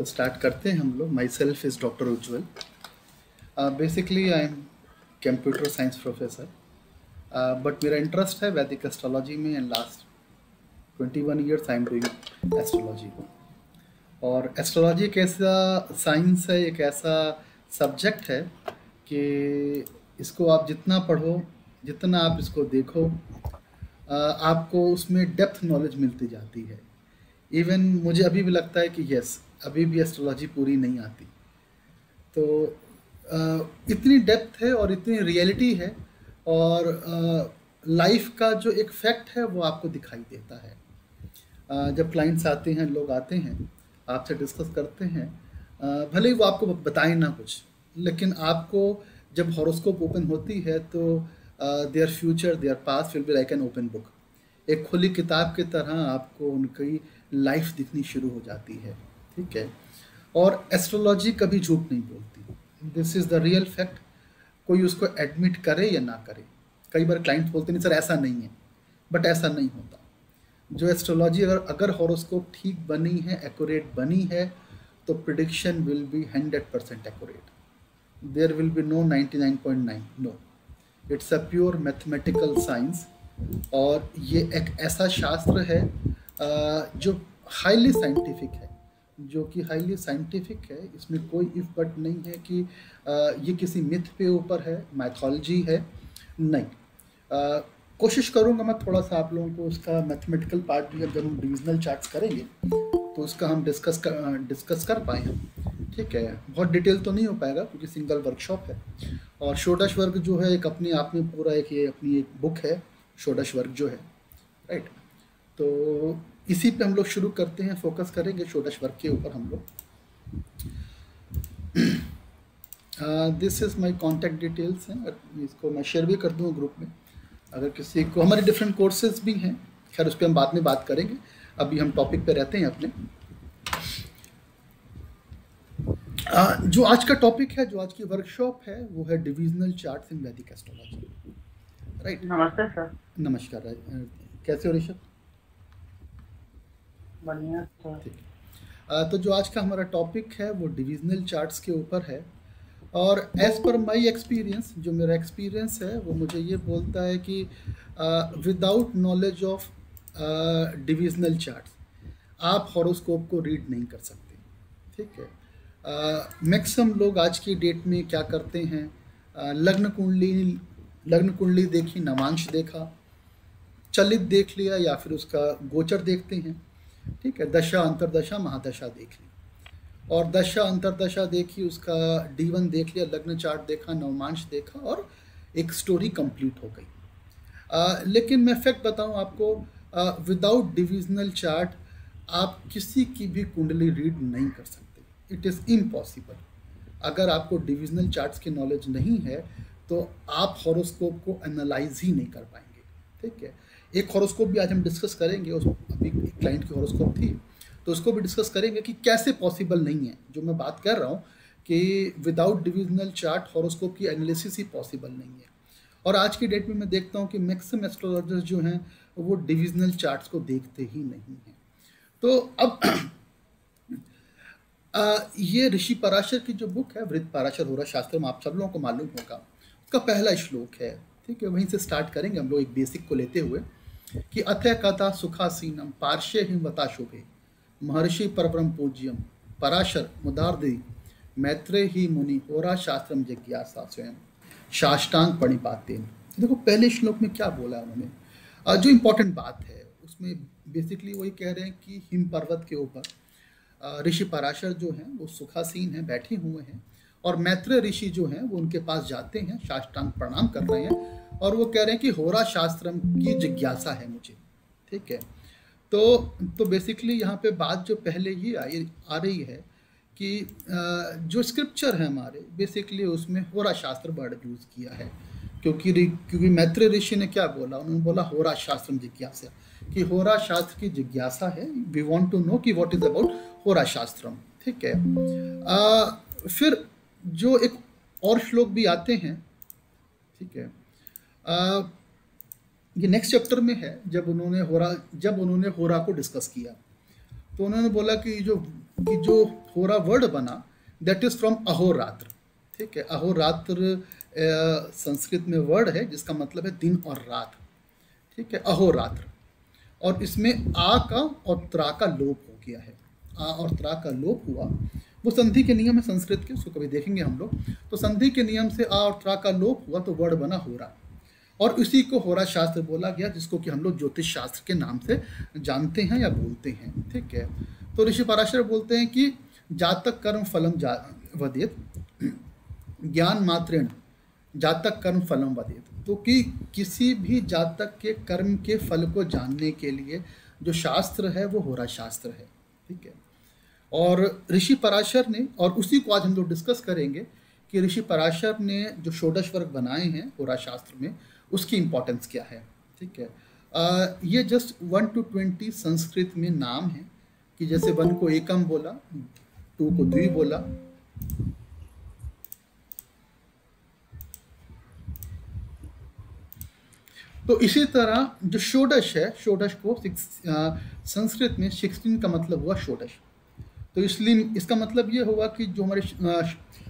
Start करते हैं हम लोग। My self is doctor Ujjwal. Basically I am computer science professor, but मेरा इंटरेस्ट है वैदिक एस्ट्रोलॉजी में and last 21 years I am doing astrology. और एस्ट्रोलॉजी एक ऐसा साइंस है, एक ऐसा सब्जेक्ट है कि इसको आप जितना पढ़ो, जितना आप इसको देखो, आपको उसमें डेप्थ नॉलेज मिलती जाती है। इवन मुझे अभी भी लगता है कि यस, अभी भी एस्ट्रोलॉजी पूरी नहीं आती। तो इतनी डेप्थ है और इतनी रियलिटी है, और लाइफ का जो एक फैक्ट है वो आपको दिखाई देता है। जब क्लाइंट्स आते हैं, लोग आते हैं, आपसे डिस्कस करते हैं, भले ही वो आपको बताएं ना कुछ, लेकिन आपको जब हॉरोस्कोप ओपन होती है तो their future, there past will be like an open book. एक खुली किताब की तरह आपको उनकी लाइफ दिखनी शुरू हो जाती है। ठीक है। और एस्ट्रोलॉजी कभी झूठ नहीं बोलती। This is the real fact. कोई उसको एडमिट करे या ना करे। कई बार क्लाइंट बोलते नहीं सर ऐसा नहीं है, बट ऐसा नहीं होता। जो एस्ट्रोलॉजी अगर हॉरोस्कोप ठीक बनी है, एक्यूरेट बनी है, तो prediction will be 100% accurate. There will be no 99.9, no. It's a pure mathematical science, और ये एक ऐसा शास्त्र है जो हाईली साइंटिफिक है, जो कि हाईली साइंटिफिक है। इसमें कोई इफ बट नहीं है कि ये किसी मिथ पे ऊपर है, मैथोलॉजी है, नहीं। कोशिश करूँगा मैं थोड़ा सा आप लोगों को उसका मैथमेटिकल पार्ट भी, जब हम डिविजनल चार्ट्स करेंगे तो उसका हम डिस्कस कर पाए हम। ठीक है। बहुत डिटेल तो नहीं हो पाएगा क्योंकि सिंगल वर्कशॉप है। और षोडश वर्ग जो है एक अपने आप में पूरा एक, ये अपनी एक बुक है षोडश वर्ग जो है, राइट। तो इसी पे हम लोग शुरू करते हैं, फोकस करेंगे षोडश वर्ग के ऊपर हम लोग। This is my contact details हैं, इसको मैं शेयर भी कर दूँ ग्रुप में। अगर किसी को, हमारे डिफरेंट कोर्सेज भी हैं, खैर उस पर हम बाद में बात करेंगे, अभी हम टॉपिक पे रहते हैं अपने। जो आज का टॉपिक है, जो आज की वर्कशॉप है, वो है डिविजनल चार्ट्स इन वैदिक एस्ट्रोलॉजी, राइट। नमस्ते सर। नमस्कार। कैसे हो ऋषभ? बढ़िया सर। ठीक है। तो जो आज का हमारा टॉपिक है वो डिविजनल चार्ट्स के ऊपर है। और एज पर माई एक्सपीरियंस, जो मेरा एक्सपीरियंस है वो मुझे ये बोलता है कि without knowledge of divisional charts आप हॉरोस्कोप को रीड नहीं कर सकते। ठीक है। मैक्सिमम लोग आज की डेट में क्या करते हैं, लग्न कुंडली देखी, नवांश देखा, चलित देख लिया, या फिर उसका गोचर देखते हैं। ठीक है। दशा, अंतरदशा, महादशा देख ली, और दशा अंतरदशा देखी, उसका D1 देख लिया, लग्न चार्ट देखा, नवमांश देखा, और एक स्टोरी कंप्लीट हो गई। लेकिन मैं फैक्ट बताऊं आपको, विदाउट डिविजनल चार्ट आप किसी की भी कुंडली रीड नहीं कर सकते। It is impossible. अगर आपको डिविजनल चार्ट्स की नॉलेज नहीं है तो आप हॉरोस्कोप को एनालाइज ही नहीं कर पाएंगे। ठीक है। एक हॉरोस्कोप भी आज हम डिस्कस करेंगे, उस अभी एक क्लाइंट की हॉरोस्कोप थी तो उसको भी डिस्कस करेंगे कि कैसे पॉसिबल नहीं है। जो मैं बात कर रहा हूँ कि विदाउट डिविजनल चार्ट हॉरोस्कोप की एनालिसिस ही पॉसिबल नहीं है। और आज की डेट में मैं देखता हूँ कि मैक्सिमम एस्ट्रोलॉजर्स जो हैं वो डिविजनल चार्ट्स को देखते ही नहीं हैं। तो अब ये ऋषि पराशर की जो बुक है, वृत्त पाराशर होरा शास्त्रम, आप सब लोगों को मालूम होगा, उसका पहला श्लोक है। ठीक है। वहीं से स्टार्ट करेंगे हम लोग एक बेसिक को लेते हुए कि अथ कथा सुखासीनम पार्श्य हिमवता शुभे महर्षि परब्रह्म पूज्यम पराशर मुदारदि मैत्रे ही मुनि होरा शास्त्रम जिज्ञासा स्वयं साष्टांग प्रणिपातेन। देखो पहले श्लोक में क्या बोला उन्होंने, जो इम्पोर्टेंट बात है उसमें बेसिकली वही कह रहे हैं कि हिम पर्वत के ऊपर ऋषि पराशर जो हैं वो सुखासीन हैं, बैठे हुए हैं, और मैत्रेय ऋषि जो हैं वो उनके पास जाते हैं, साष्टांग प्रणाम कर रहे हैं, और वो कह रहे हैं कि होरा शास्त्रम की जिज्ञासा है मुझे। ठीक है। तो बेसिकली यहाँ पे बात जो पहले ही आ रही है कि जो स्क्रिप्चर है हमारे, बेसिकली उसमें होरा शास्त्र वर्ड यूज़ किया है, क्योंकि मैत्रेय ऋषि ने क्या बोला, उन्होंने बोला होरा शास्त्रम जिज्ञासा, कि होरा शास्त्र की जिज्ञासा है, वी वांट टू नो कि व्हाट इज अबाउट होरा शास्त्रम। ठीक है। फिर जो एक और श्लोक भी आते हैं। ठीक है। ये नेक्स्ट चैप्टर में है, जब उन्होंने होरा को डिस्कस किया तो उन्होंने बोला कि जो होरा वर्ड बना, दैट इज फ्रॉम अहोरात्र। ठीक है, अहोरात्र संस्कृत में वर्ड है जिसका मतलब है दिन और रात। ठीक है, अहोरात्र। और इसमें आ का और त्रा का लोप हो गया है, आ और त्रा का लोप हुआ। वो संधि के नियम है संस्कृत के, उसको कभी देखेंगे हम लोग। तो संधि के नियम से आ और त्रा का लोप हुआ तो वर्ड बना होरा, और उसी को होरा शास्त्र बोला गया, जिसको कि हम लोग ज्योतिष शास्त्र के नाम से जानते हैं या बोलते हैं। ठीक है, तो ऋषि पराशर बोलते हैं कि जातक कर्म फलम वदेत, ज्ञान मात्रेण जातक कर्म फलम वदेत। तो कि किसी भी जातक के कर्म के फल को जानने के लिए जो शास्त्र है वो होरा शास्त्र है। ठीक है, और ऋषि पराशर ने, और उसी को आज हम लोग डिस्कस करेंगे कि ऋषि पराशर ने जो षोडश वर्ग बनाए हैं होरा शास्त्र में, उसकी इंपॉर्टेंस क्या है। ठीक है, ये जस्ट 1 to 20 संस्कृत में नाम है, कि जैसे 1 को एकम बोला, 2 को द्वि बोला, तो इसी तरह जो षोडश है, षोडश को संस्कृत में 16 का मतलब हुआ षोडश। तो इसलिए इसका मतलब ये हुआ कि जो हमारे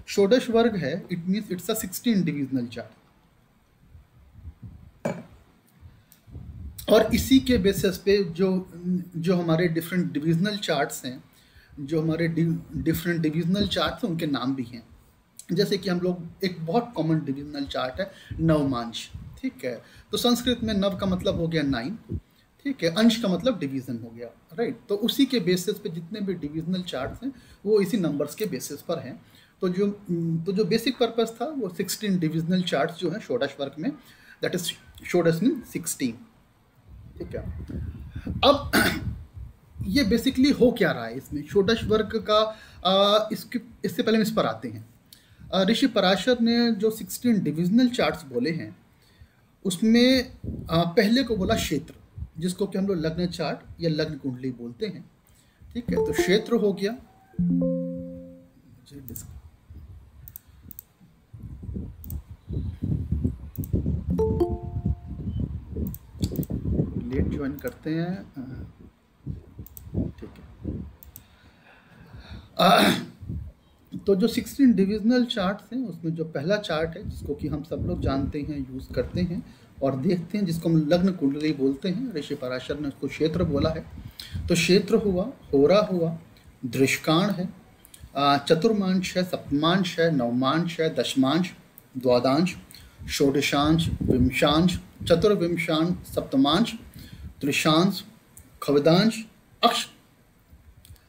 षोडश वर्ग है, it means it's a 16 divisional chart. और इसी के बेसिस पे जो हमारे डिफरेंट डिविजनल चार्ट्स हैं, जो हमारे डिफरेंट डिविजनल चार्ट्स हैं, उनके नाम भी हैं। जैसे कि हम लोग, एक बहुत कॉमन डिविजनल चार्ट है नवमांश। ठीक है, तो संस्कृत में नव का मतलब हो गया 9। ठीक है, अंश का मतलब डिवीजन हो गया, राइट। तो उसी के बेसिस पे जितने भी डिविजनल चार्ट्स हैं वो इसी नंबर्स के बेसिस पर हैं। तो जो बेसिक पर्पस था वो 16 डिविजनल चार्ट्स जो हैं षोडश वर्ग में, दैट इज षोडश मीन 16। ठीक है, अब ये बेसिकली हो क्या रहा है इसमें षोडश वर्ग का, इससे पहले हम इस पर आते हैं। ऋषि पराशर ने जो 16 डिविजनल चार्ट्स बोले हैं, उसमें पहले को बोला क्षेत्र, जिसको कि हम लोग लग्न चार्ट या लग्न कुंडली बोलते हैं। ठीक है, तो क्षेत्र हो गया, लेट ज्वाइन करते हैं। ठीक है, तो जो 16 डिविजनल चार्ट्स हैं उसमें जो पहला चार्ट है, जिसको कि हम सब लोग जानते हैं, यूज़ करते हैं और देखते हैं, जिसको हम लग्न कुंडली बोलते हैं, ऋषि पराशर ने उसको क्षेत्र बोला है। तो क्षेत्र हुआ, होरा हुआ, दृष्काण है, चतुर्मांश है, सप्तमांश है, नवमांश है, दशमांश, द्वादांश, षोडशांश, विंशांश, चतुर्विंशांश, सप्तमांश, त्रिशांश, खवेदांश,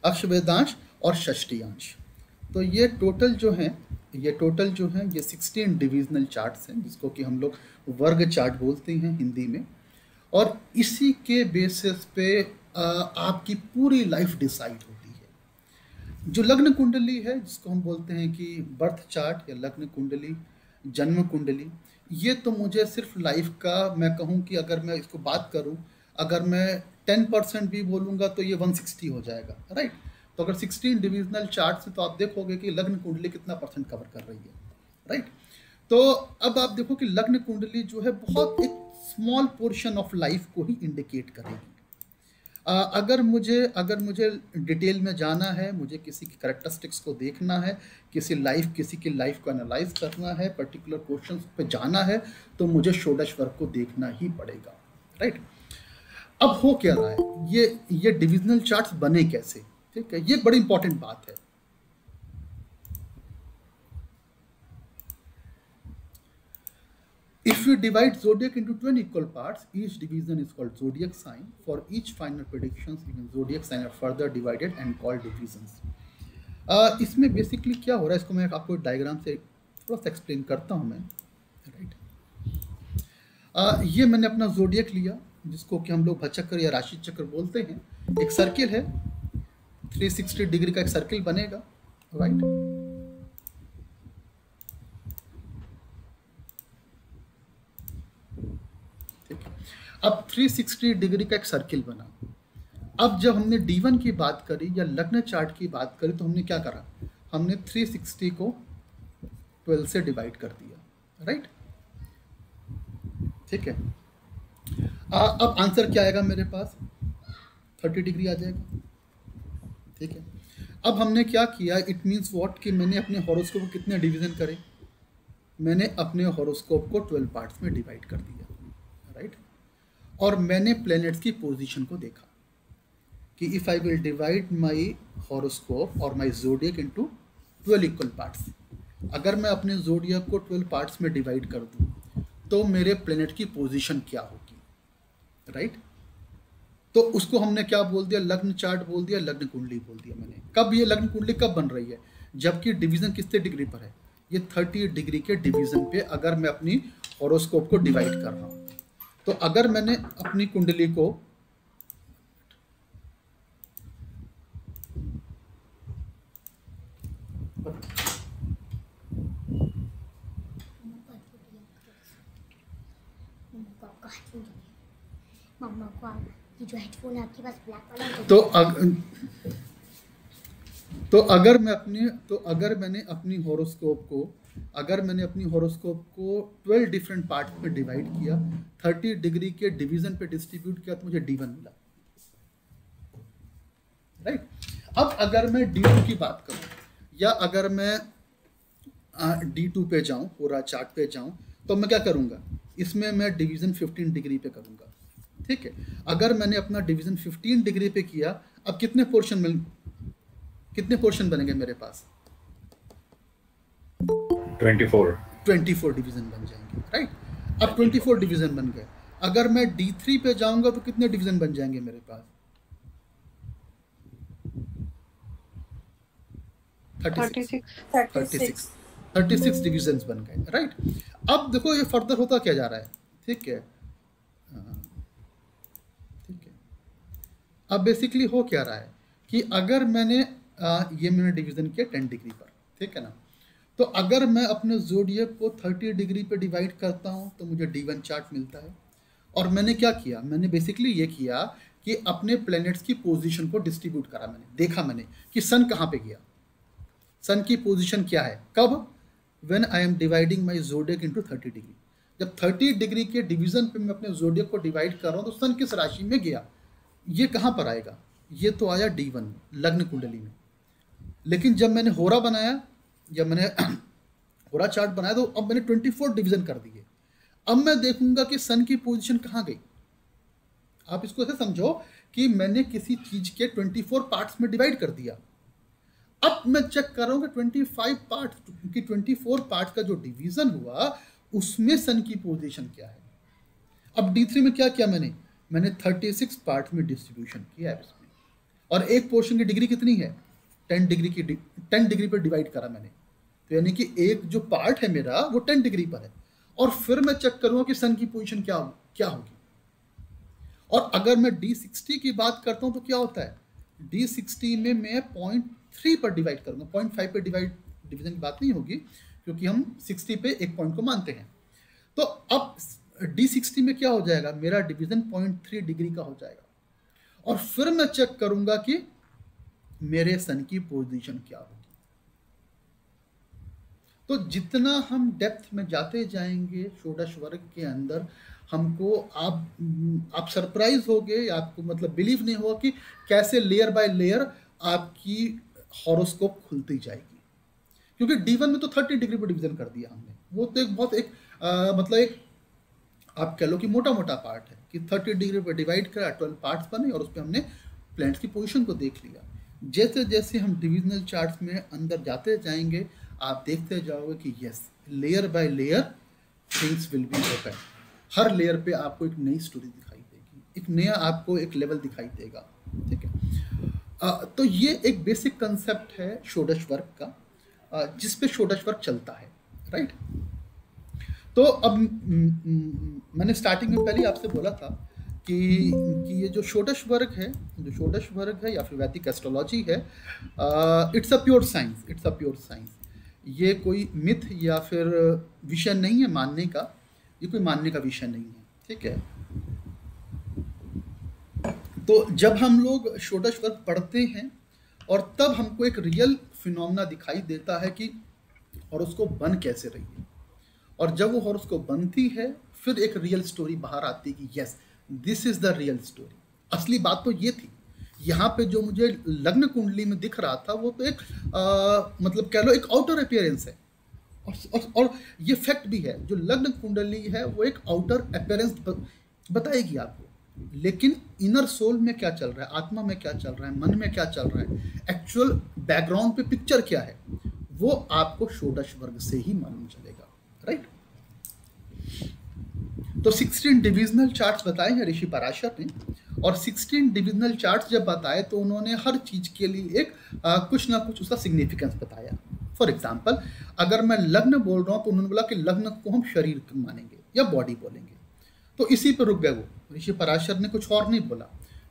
अक्षवेदांश और षष्टियांश। तो ये टोटल जो है ये 16 डिविजनल चार्ट्स हैं, जिसको कि हम लोग वर्ग चार्ट बोलते हैं हिंदी में। और इसी के बेसिस पे आपकी पूरी लाइफ डिसाइड होती है। जो लग्न कुंडली है, जिसको हम बोलते हैं कि बर्थ चार्ट या लग्न कुंडली, जन्म कुंडली, ये तो मुझे सिर्फ लाइफ का, मैं कहूँ कि अगर मैं इसको बात करूँ, अगर मैं 10% भी बोलूँगा तो ये 160 हो जाएगा, राइट। तो अगर 16 डिविजनल चार्ट से, तो आप देखोगे कि लग्न कुंडली कितना परसेंट कवर कर रही है, राइट। तो अब आप देखो कि लग्न कुंडली जो है बहुत एक स्मॉल पोर्शन ऑफ लाइफ को ही इंडिकेट करेगी। अगर मुझे डिटेल में जाना है, मुझे किसी की कैरेक्टरिस्टिक्स को देखना है, किसी की लाइफ को एनालाइज करना है, पर्टिकुलर क्वेश्चंस पे जाना है, तो मुझे षोडश वर्ग को देखना ही पड़ेगा, राइट। अब हो क्या रहा है, ये डिविजनल चार्ट्स बने कैसे, ठीक है, ये बड़ी इंपॉर्टेंट बात है। If we divide zodiac into 12 equal parts, each division is called zodiac sign. For each final predictions, even zodiac sign are further divided and called divisions. इसमें बेसिकली क्या हो रहा है, इसको मैं आपको डायग्राम से थोड़ा सा एक्सप्लेन करता हूँ मैं, राइट। ये मैंने अपना जोडियक लिया, जिसको कि हम लोग भचक्र या राशि चक्र बोलते हैं। एक सर्किल है, 360 डिग्री का एक सर्किल बनेगा, राइट। अब 360 डिग्री का एक सर्किल बना। अब जब हमने D1 की बात करी या लग्न चार्ट की बात करी, तो हमने क्या करा, हमने 360 को 12 से डिवाइड कर दिया, राइट, ठीक है। अब आंसर क्या आएगा मेरे पास, 30 डिग्री आ जाएगा, ठीक है। अब हमने क्या किया, इट मीन्स व्हाट, कि मैंने अपने हॉरोस्कोप को कितने डिवीजन करे, मैंने अपने हॉरोस्कोप को 12 पार्ट्स में डिवाइड कर दिया, राइट। और मैंने प्लैनेट्स की पोजीशन को देखा कि if I will divide my horoscope और my zodiac into 12 equal parts, अगर मैं अपने ज़ोडिएक को 12 पार्ट्स में डिवाइड कर दूं तो मेरे प्लैनेट की पोजीशन क्या होगी, राइट। तो उसको हमने क्या बोल दिया, लग्न चार्ट बोल दिया, लग्न कुंडली बोल दिया मैंने। कब ये लग्न कुंडली कब बन रही है, जबकि डिवीजन कितने डिग्री पर है, ये 30 डिग्री के डिवीजन पे अगर मैं अपनी हॉरोस्कोप को डिवाइड कर रहा हूँ। तो अगर मैंने अपनी कुंडली को मम्मा को ये जो हेडफोन है आपके पास ब्लैक वाला है, तो अगर मैंने अपनी हॉरोस्कोप को 12 डिफरेंट पार्ट में डिवाइड किया, 30 डिग्री के डिवीजन पे डिस्ट्रीब्यूट किया, तो मुझे D1 मिला, राइट। अब अगर मैं D2 की बात करूं, या अगर मैं D2 पे जाऊं, पूरा चार्ट पे जाऊं, तो मैं क्या करूंगा, इसमें मैं डिवीजन 15 डिग्री पे करूंगा, ठीक है। अगर मैंने अपना डिवीजन 15 डिग्री पे किया, अब कितने पोर्शन बनेंगे मेरे पास, 24 डिवीजन बन जाएंगे, राइट। अब 24 डिवीजन बन गए। अगर मैं D3 पे जाऊंगा तो कितने डिवीजन बन जाएंगे मेरे पास, 36 डिवीजन बन गए, राइट। अब देखो ये फर्दर होता क्या जा रहा है, ठीक है। अब बेसिकली हो क्या रहा है कि अगर मैंने डिवीजन किया 10 डिग्री पर, ठीक है ना। तो अगर मैं अपने ज़ोडिएक को 30 डिग्री पे डिवाइड करता हूं तो मुझे D1 चार्ट मिलता है। और मैंने क्या किया, मैंने बेसिकली ये किया कि अपने प्लैनेट्स की पोजीशन को डिस्ट्रीब्यूट करा, देखा कि सन कहाँ पे गया, सन की पोजीशन क्या है, कब, when I am dividing my zodiac into 30 degree. जब 30 डिग्री के डिवीजन पे मैं अपने ज़ोडिएक को डिवाइड कर रहा हूँ तो सन किस राशि में गया, ये कहाँ पर आएगा, ये तो आया D1 लग्न कुंडली में। लेकिन जब मैंने होरा बनाया, जब मैंने होरा चार्ट बनाया, तो अब मैंने 24 डिवीजन कर दिए। अब मैं देखूंगा कि सन की पोजीशन कहाँ गई। आप इसको ऐसे समझो कि मैंने किसी चीज के 24 पार्ट्स में डिवाइड कर दिया। अब मैं चेक कर रहा हूं कि 25 पार्ट की 24 पार्ट का जो डिवीजन हुआ उसमें सन की पोजीशन क्या है। अब D3 में क्या किया, मैंने 36 पार्ट में डिस्ट्रीब्यूशन किया है इसमें, और एक पोर्शन की डिग्री कितनी है, 10 डिग्री पर डिवाइड करा मैंने। तो यानी कि एक जो पार्ट है मेरा वो 10 डिग्री पर है। और फिर मैं चेक करूंगा कि सन की पोजीशन क्या होगी। और अगर मैं D60 की बात करता हूं तो क्या होता है, D60 में मैं 0.3 पर डिवाइड करूंगा, 0.5 पर डिवीजन की बात नहीं होगी, क्योंकि हम 60 पे एक पॉइंट को मानते हैं। तो अब D60 में क्या हो जाएगा, मेरा डिवीजन 0.3 डिग्री का हो जाएगा। और फिर मैं चेक करूंगा कि मेरे सन की पोजीशन क्या होगी। तो जितना हम डेप्थ में जाते जाएंगे षोडश वर्ग के अंदर, हमको आप सरप्राइज होगे, आपको मतलब बिलीव नहीं होगा कि कैसे लेयर बाय लेयर आपकी हॉरोस्कोप खुलती जाएगी। क्योंकि D1 में तो 30 डिग्री पर डिवीजन कर दिया हमने, वो तो एक बहुत मतलब एक आप कह लो कि मोटा पार्ट है कि 30 डिग्री पर डिवाइड करा, 12 पार्ट्स बने और उस पर हमने प्लैनेट्स की पोजीशन को देख लिया। जैसे जैसे हम डिविजनल चार्ट्स में अंदर जाते जाएंगे, आप देखते जाओगे कि yes, layer by layer things will be open. Her layer पे आपको एक नई स्टोरी दिखाई देगी, एक नया आपको एक लेवल दिखाई देगा, ठीक है। तो ये एक बेसिक कंसेप्ट है षोडश वर्ग का, जिस पे षोडश वर्ग चलता है, राइट। तो अब मैंने स्टार्टिंग में पहले आपसे बोला था कि ये जो षोडश वर्ग है या फिर वैदिक एस्ट्रोलॉजी है, इट्स अ प्योर साइंस। ये कोई मिथ या फिर विषय नहीं है मानने का, ये कोई मानने का विषय नहीं है, ठीक है। तो जब हम लोग षोडश वर्ग पढ़ते हैं और तब हमको एक रियल फिनोमेना दिखाई देता है कि हॉरोस्कोप बन कैसे रही है। और जब वो हॉरोस्कोप बनती है फिर एक रियल स्टोरी बाहर आती है कि yes, this is the real story. असली बात तो ये थी यहाँ पे जो मुझे लग्न कुंडली में दिख रहा था वो तो एक मतलब कह लो एक आउटर अपीयरेंस है, और ये फैक्ट भी है, जो लग्न कुंडली है वो एक आउटर अपीयरेंस बताएगी आपको, लेकिन इनर सोल में क्या चल रहा है, आत्मा में क्या चल रहा है, मन में क्या चल रहा है, एक्चुअल बैकग्राउंड पे पिक्चर क्या है, वो आपको षोडश वर्ग से ही मालूम चलेगा, राइट। तो 16 डिविजनल चार्ट्स बताए हैं ऋषि पराशर ने, और 16 डिविजनल चार्ट्स जब बताए तो उन्होंने हर चीज के लिए एक कुछ ना कुछ उसका सिग्निफिकेंस बताया। फॉर एग्जाम्पल, अगर मैं लग्न बोल रहा हूँ तो उन्होंने बोला कि लग्न को हम शरीर मानेंगे या बॉडी बोलेंगे, तो इसी पर रुक गए वो, ऋषि पराशर ने कुछ और नहीं बोला।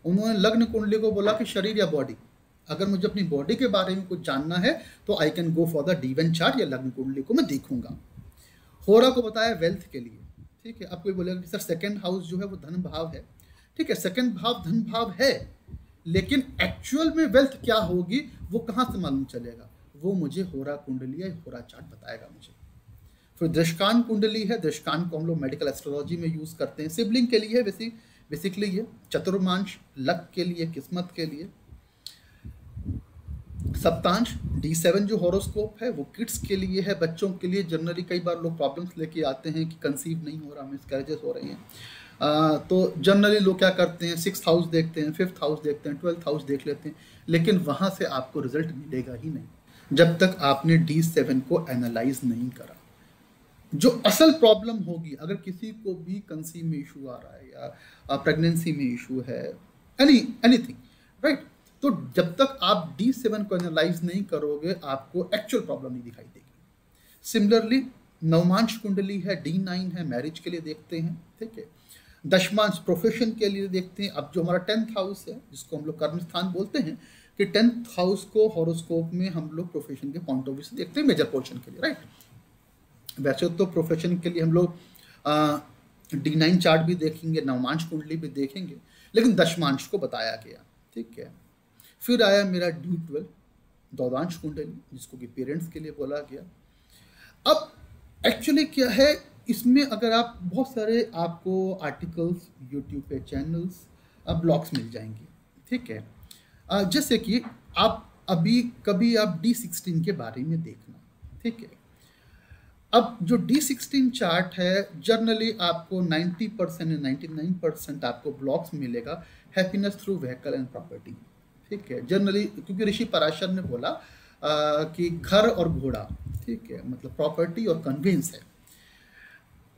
उन्होंने लग्न कुंडली को बोला कि शरीर या बॉडी, अगर मुझे अपनी बॉडी के बारे में कुछ जानना है तो I can go for the divine chart या लग्न कुंडली को मैं देखूंगा। होरा को बताया वेल्थ के लिए, ठीक है। अब कोई बोलेगा कि सर सेकंड हाउस जो है वो धन भाव है, ठीक है, सेकंड भाव धन भाव है, लेकिन एक्चुअल में वेल्थ क्या होगी वो कहाँ से मालूम चलेगा, वो मुझे होरा कुंडली या होरा चार्ट बताएगा मुझे। फिर दृष्टान कुंडली है, दृष्टान को हम लोग मेडिकल एस्ट्रोलॉजी में यूज करते हैं, सिबलिंग के लिए है बेसिकली ये, चतुर्मांश लक के लिए, किस्मत के लिए, सप्तांश D7 जो हॉरोस्कोप है वो किड्स के लिए है, बच्चों के लिए। जनरली कई बार लोग प्रॉब्लम्स लेके आते हैं कि कंसीव नहीं हो रहा, मिसकैरेजेस हो रही हैं, तो जनरली लोग क्या करते हैं, 6th हाउस देखते हैं, 5th हाउस देखते हैं, 12th हाउस देख लेते हैं, लेकिन वहाँ से आपको रिजल्ट मिलेगा ही नहीं जब तक आपने D7 को एनालाइज नहीं करा। जो असल प्रॉब्लम होगी, अगर किसी को भी कंसीव में इशू आ रहा है या प्रेगनेंसी में इशू है, एनीथिंग, राइट, तो जब तक आप D7 को एनालाइज नहीं करोगे आपको एक्चुअल प्रॉब्लम नहीं दिखाई देगी। सिमिलरली नवमांश कुंडली है, D9 है, मैरिज के लिए देखते हैं, ठीक है। दशमांश प्रोफेशन के लिए देखते हैं। अब जो हमारा 10th हाउस है जिसको हम लोग कर्म स्थान बोलते हैं, कि 10th हाउस को हॉरोस्कोप में हम लोग प्रोफेशन के पॉइंट ऑफ व्यू से देखते हैं, मेजर पोर्शन के लिए, राइट। वैसे तो प्रोफेशन के लिए हम लोग D9 चार्ट भी देखेंगे, नवमांश कुंडली भी देखेंगे, लेकिन दशमांश को बताया गया, ठीक है। फिर आया मेरा D12 द्वादशांश कुंडली, जिसको कि पेरेंट्स के लिए बोला गया। अब एक्चुअली क्या है इसमें, अगर आप बहुत सारे आपको आर्टिकल्स यूट्यूब पे, चैनल्स, ब्लॉग्स मिल जाएंगे, ठीक है। जैसे कि आप अभी कभी आप D16 के बारे में देखना, ठीक है। अब जो D16 चार्ट है जनरली आपको 90% या 99% आपको ब्लॉग्स मिलेगा happiness through vehicle and property, ठीक है। जनरली क्योंकि ऋषि पराशर ने बोला कि घर और घोड़ा, ठीक है, मतलब प्रॉपर्टी और कन्वेंस है,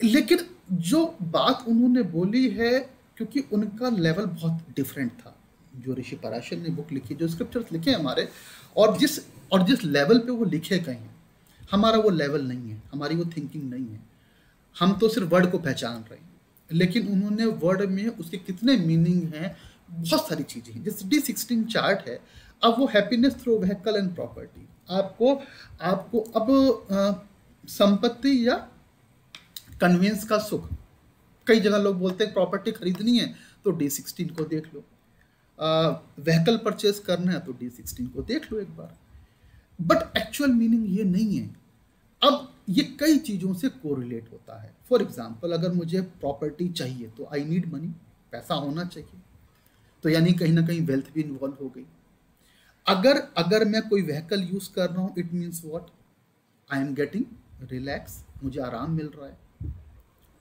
लेकिन जो बात उन्होंने बोली है, क्योंकि उनका लेवल बहुत डिफरेंट था, जो ऋषि पराशर ने बुक लिखी, जो स्क्रिप्चर्स लिखे हमारे, और जिस लेवल पे वो लिखे गए हैं, हमारा वो लेवल नहीं है, हमारी वो थिंकिंग नहीं है, हम तो सिर्फ वर्ड को पहचान रहे हैं, लेकिन उन्होंने वर्ड में उसके कितने मीनिंग हैं, बहुत सारी चीज़ें हैं। जैसे D16 चार्ट है, अब वो happiness through vehicle and property, आपको अब संपत्ति या कन्वेंस का सुख, कई जगह लोग बोलते हैं प्रॉपर्टी खरीदनी है तो D16 को देख लो, व्हीकल परचेज करना है तो D16 को देख लो एक बार, बट एक्चुअल मीनिंग ये नहीं है। अब ये कई चीज़ों से कोरिलेट होता है। फॉर एग्जाम्पल, अगर मुझे प्रॉपर्टी चाहिए तो आई नीड मनी, पैसा होना चाहिए, तो यानी कहीं ना कहीं वेल्थ भी इन्वॉल्व हो गई। अगर मैं कोई व्हीकल यूज कर रहा हूँ, it means what, I am getting relax, मुझे आराम मिल रहा है,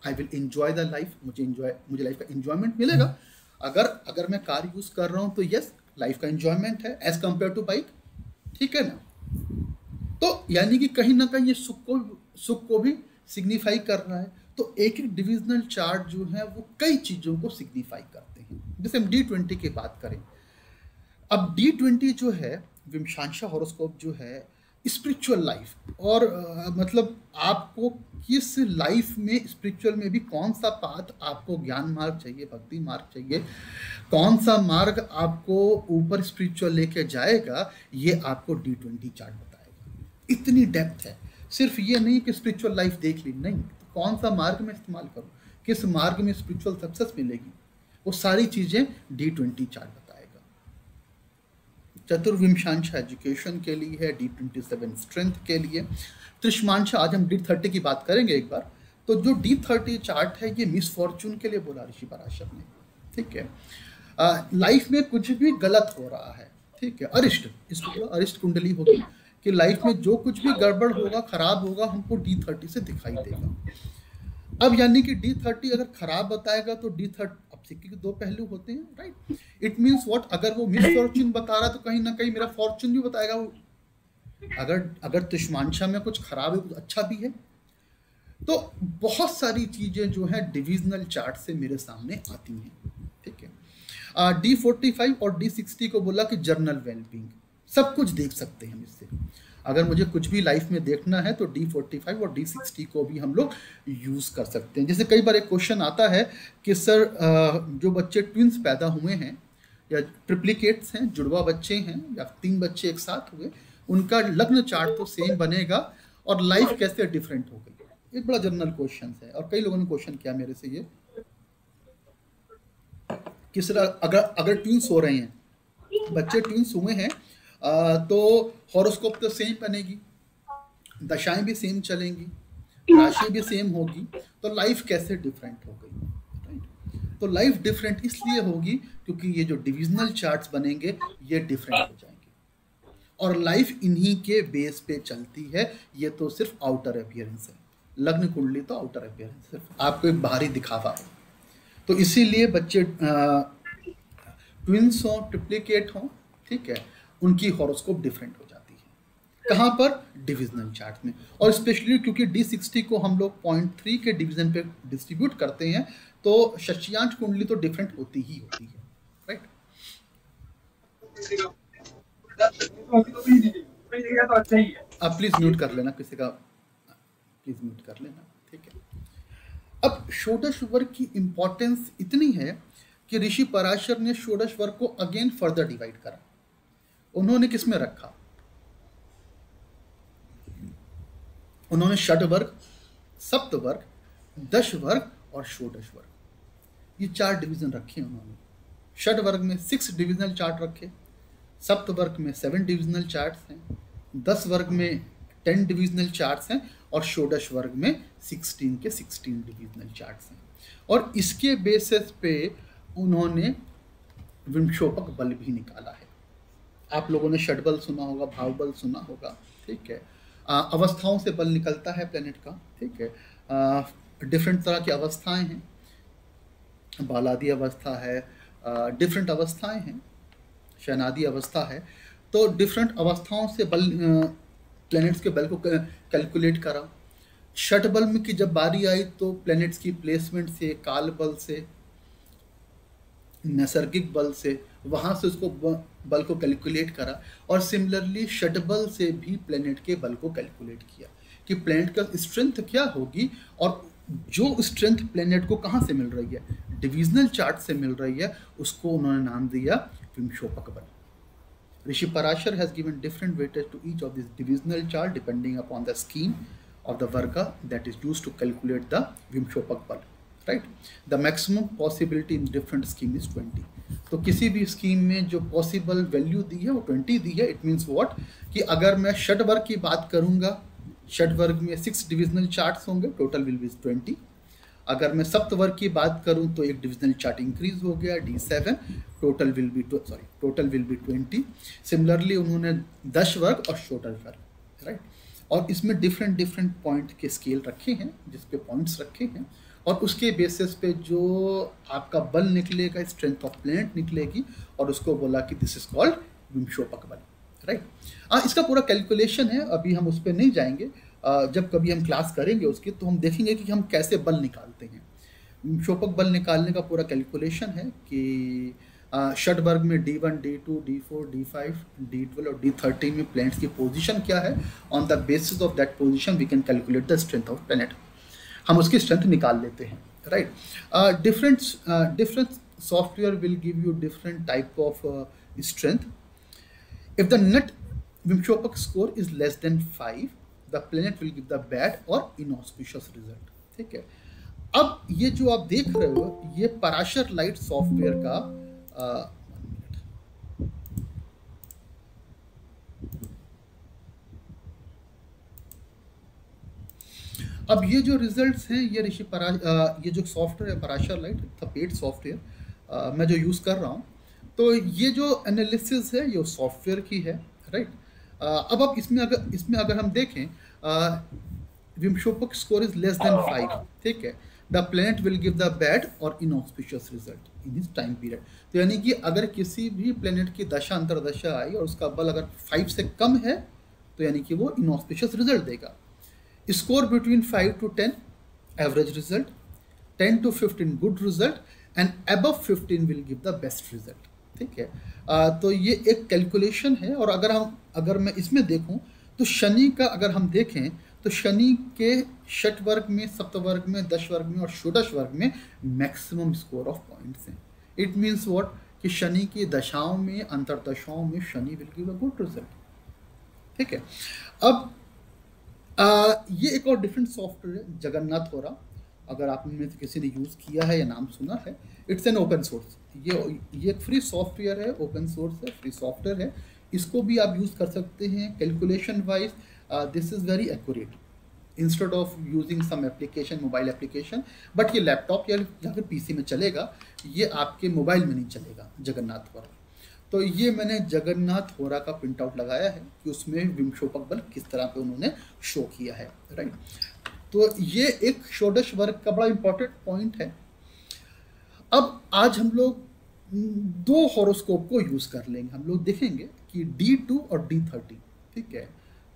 I will enjoy the life, मुझे लाइफ का एंजॉयमेंट मिलेगा। अगर मैं कार यूज कर रहा हूँ तो यस, लाइफ का एंजॉयमेंट है एज कंपेयर टू बाइक, ठीक है ना। तो यानी कि कहीं ना कहीं ये सुख को भी सिग्निफाई कर रहा है। तो एक एक डिविजनल चार्ट जो है वो कई चीज़ों को सिग्निफाई करते हैं। जैसे हम D20 की बात करें, अब D20 जो है विमशांशा हॉरोस्कोप जो है स्पिरिचुअल लाइफ, और मतलब आपको किस लाइफ में स्पिरिचुअल में भी कौन सा पाथ, आपको ज्ञान मार्ग चाहिए, भक्ति मार्ग चाहिए, कौन सा मार्ग आपको ऊपर स्पिरिचुअल लेके जाएगा, ये आपको D20 चार्ट बताएगा। इतनी डेप्थ है, सिर्फ ये नहीं कि स्पिरिचुअल लाइफ देख ली, नहीं, तो कौन सा मार्ग में इस्तेमाल करूँ, किस मार्ग में स्पिरिचुअल सक्सेस मिलेगी, वो सारी चीज़ें D20 चार्ट बताएगा। चतुर्विंशांश एजुकेशन के लिए है, D27 स्ट्रेंथ के लिए, त्रिशमांश, आज हम D30 की बात करेंगे एक बार। तो जो D30 चार्ट है ये मिस फॉर्चून के लिए बोला ऋषि पराशर ने, ठीक है। लाइफ में कुछ भी गलत हो रहा है, ठीक है, अरिष्ट, इसको अरिष्ट कुंडली होगी कि लाइफ में जो कुछ भी गड़बड़ होगा, खराब होगा, हमको D30 से दिखाई देगा। अब यानी कि D30 अगर खराब बताएगा तो D30, अब सिक्के के दो पहलू होते हैं, राइट। इट मीन्स व्हाट, अगर वो मिस फॉर्चून बता रहा है तो कहीं ना कहीं मेरा फॉर्चून भी बताएगा वो। अगर तिश्मांशा में कुछ खराब है, कुछ अच्छा भी है। तो बहुत सारी चीजें जो है डिविजनल चार्ट से मेरे सामने आती हैं, ठीक है। D45 और D60 को बोला कि जर्नल वेलबींग, सब कुछ देख सकते हैं हम इससे। अगर मुझे कुछ भी लाइफ में देखना है तो D45 और D60 को भी हम लोग यूज कर सकते हैं। जैसे कई बार एक क्वेश्चन आता है कि सर जो बच्चे ट्विंस पैदा हुए हैं या ट्रिप्लिकेट्स हैं, जुड़वा बच्चे हैं, या 3 बच्चे एक साथ हुए, उनका लग्न चार्ट तो सेम बनेगा और लाइफ कैसे डिफरेंट हो गई। एक बड़ा जनरल क्वेश्चन है और कई लोगों ने क्वेश्चन किया मेरे से ये कि सर अगर ट्विंस हो रहे हैं, बच्चे ट्विंस हुए हैं, तो हॉरोस्कोप तो सेम बनेगी, दशाएं भी सेम चलेंगी, राशि भी सेम होगी, तो लाइफ कैसे डिफरेंट हो गई, राइट। तो लाइफ डिफरेंट इसलिए होगी क्योंकि ये जो डिविजनल चार्ट्स बनेंगे ये डिफरेंट हो जाएंगे और लाइफ इन्हीं के बेस पे चलती है। ये तो सिर्फ आउटर अपीयरेंस है, लग्न कुंडली तो आउटर अपीयरेंस, सिर्फ आपको एक बाहरी दिखावा है। तो इसीलिए बच्चे ट्विंस हो, ट्रिप्लिकेट हो, ठीक है, उनकी हॉरोस्कोप डिफरेंट हो जाती है। कहाँ पर? डिविजनल चार्ट में। और स्पेशली क्योंकि D60 को हम लोग 0.3 के डिवीजन पे डिस्ट्रीब्यूट करते हैं तो शशियांश कुंडली तो डिफरेंट होती ही होती है, राइट। अब प्लीज म्यूट कर लेना, किसी का प्लीज म्यूट कर लेना, ठीक है। अब षोडश वर्ग की इंपॉर्टेंस इतनी है कि ऋषि पराशर ने षोडश वर्ग को अगेन फर्दर डिवाइड करा। उन्होंने किसमें रखा? उन्होंने षड वर्ग, सप्त वर्ग, दश वर्ग और षोडश वर्ग, ये 4 डिवीजन रखे उन्होंने। षड वर्ग में 6 डिविजनल चार्ट रखे, सप्त वर्ग में 7 डिविजनल चार्ट्स हैं, 10 वर्ग में 10 डिविजनल चार्ट्स हैं और षोडश वर्ग में 16 के 16 डिविजनल चार्ट्स हैं। और इसके बेसिस पे उन्होंने विंशोपक बल भी निकाला है। आप लोगों ने षड बल सुना होगा, भाव बल सुना होगा, ठीक है। अवस्थाओं से बल निकलता है प्लेनेट का, ठीक है। डिफरेंट तरह की अवस्थाएं हैं, बालादी अवस्था है, डिफरेंट अवस्थाएं हैं, शयनादी अवस्था है। तो डिफरेंट अवस्थाओं से बल, प्लैनेट्स के बल को कैलकुलेट करा। षट बल में की जब बारी आई तो प्लैनेट्स की प्लेसमेंट से, काल बल से, नैसर्गिक बल से, वहाँ से उसको बल को कैलकुलेट करा। और सिमिलरली षट बल से भी प्लैनेट के बल को कैलकुलेट किया कि प्लैनेट का स्ट्रेंथ क्या होगी और जो स्ट्रेंथ प्लैनेट को कहाँ से मिल रही है, डिविजनल चार्ट से मिल रही है, उसको उन्होंने नाम दिया विंशोपक बल। ऋषि Parashar has given different weightage to each of these divisional chart depending upon the scheme of the varga that is used to calculate the Vimshopak bal, right? The maximum possibility in different scheme is 20. तो किसी भी scheme में जो possible value दी है वो 20 दी है। It means what कि अगर मैं षड वर्ग की बात करूंगा, षड वर्ग में 6 डिविजनल चार्ट्स होंगे, टोटल विल बी 20। अगर मैं सप्त वर्ग की बात करूं तो एक डिविजनल चार्ट इंक्रीज हो गया, D7, total will be 20। Similarly उन्होंने 10 वर्ग और षोडश वर्ग, राइट। और इसमें डिफरेंट पॉइंट के स्केल रखे हैं, जिसपे पॉइंट्स रखे हैं, और उसके बेसिस पे जो आपका बल निकलेगा, स्ट्रेंथ ऑफ प्लैनेट निकलेगी, और उसको बोला कि दिस इज कॉल्ड विंशोपक बल, राइट। इसका पूरा कैलकुलेशन है, अभी हम उस पर नहीं जाएंगे। जब कभी हम क्लास करेंगे उसकी तो हम देखेंगे कि हम कैसे बल निकालते हैं। विंशोपक बल निकालने का पूरा कैलकुलेशन है कि षड वर्ग में D1, D2, D4, D5, D12 और D13 में प्लैनेट्स की पोजीशन क्या है। On the basis of that position we can calculate the strength of planet. हम उसकी स्ट्रेंथ निकाल लेते हैं, right. Different software will give you different type of strength. If the net विंशोपक score is less than 5, the planet will give the bad और inauspicious result, ठीक है। अब ये जो आप देख रहे हो ये पराशर लाइट सॉफ्टवेयर का अब ये जो रिजल्ट्स हैं ये ये जो सॉफ्टवेयर है Parashar light, it's a paid software. मैं जो यूज़ कर रहा हूँ। तो ये जो एनालिसिस है ये सॉफ्टवेयर की है, राइट। अब आप इसमें अगर हम देखें, विमशोपक स्कोर इज लेस देन 5, ठीक है। The planet will give the bad और inauspicious result in his time period. तो यानी कि अगर किसी भी प्लेनेट की दशा अंतरदशा आई और उसका बल अगर 5 से कम है तो यानी कि वो इनऑस्पिशियस रिजल्ट देगा। Score between 5 to 10 average result, 10 to 15 good result and above 15 will give the best result, ठीक है। तो ये एक कैलकुलेशन है। और अगर मैं इसमें देखूं तो शनि का अगर हम देखें तो शनि के षट वर्ग में, सप्त वर्ग में, दश वर्ग में और षोडश वर्ग में मैक्सिमम स्कोर ऑफ पॉइंट्स हैं। इट मीन्स व्हाट कि शनि की दशाओं में, अंतरदशाओं में Shani will give a good result, ठीक है। अब ये एक और डिफरेंट सॉफ्टवेयर है, जगन्नाथ होरा। अगर आप में से किसी ने यूज़ किया है या नाम सुना है, इट्स एन ओपन सोर्स। ये एक फ्री सॉफ्टवेयर है, ओपन सोर्स है, फ्री सॉफ्टवेयर है। इसको भी आप यूज़ कर सकते हैं। Calculation wise this is very accurate instead of using some application, mobile application. But ये लैपटॉप या फिर पीसी में चलेगा, ये आपके मोबाइल में नहीं चलेगा जगन्नाथ होरा। तो ये मैंने जगन्नाथ होरा का प्रिंट आउट लगाया है कि उसमें विमशोपक बल किस तरह पे उन्होंने शो किया है, राइट। तो ये एक षोडश वर्ग का बड़ा इंपॉर्टेंट पॉइंट है। अब आज हम लोग दो हॉरोस्कोप को यूज कर लेंगे। हम लोग देखेंगे कि D2 और D30, ठीक है।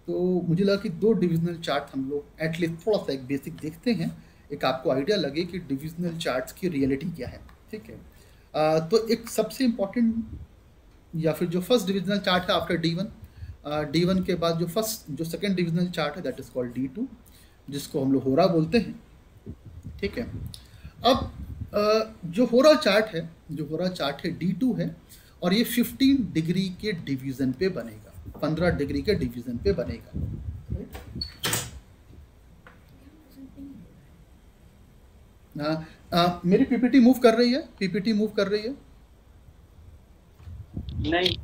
तो मुझे लगा कि दो डिविजनल चार्ट हम लोग एटलीस्ट थोड़ा सा एक बेसिक देखते हैं, एक आपको आइडिया लगे कि डिविजनल चार्ट्स की रियलिटी क्या है, ठीक है। तो एक सबसे इम्पॉर्टेंट या फिर जो फर्स्ट डिविजनल चार्ट है आफ्टर D1 के बाद जो सेकंड डिविजनल चार्ट है दैट इज कॉल्ड D2, जिसको हम लोग होरा बोलते हैं, ठीक है। अब जो होरा चार्ट है D2 है और ये 15 डिग्री के डिवीजन पे बनेगा, 15 डिग्री के डिवीजन पे बनेगा। मेरी पीपीटी मूव कर रही है? नहीं,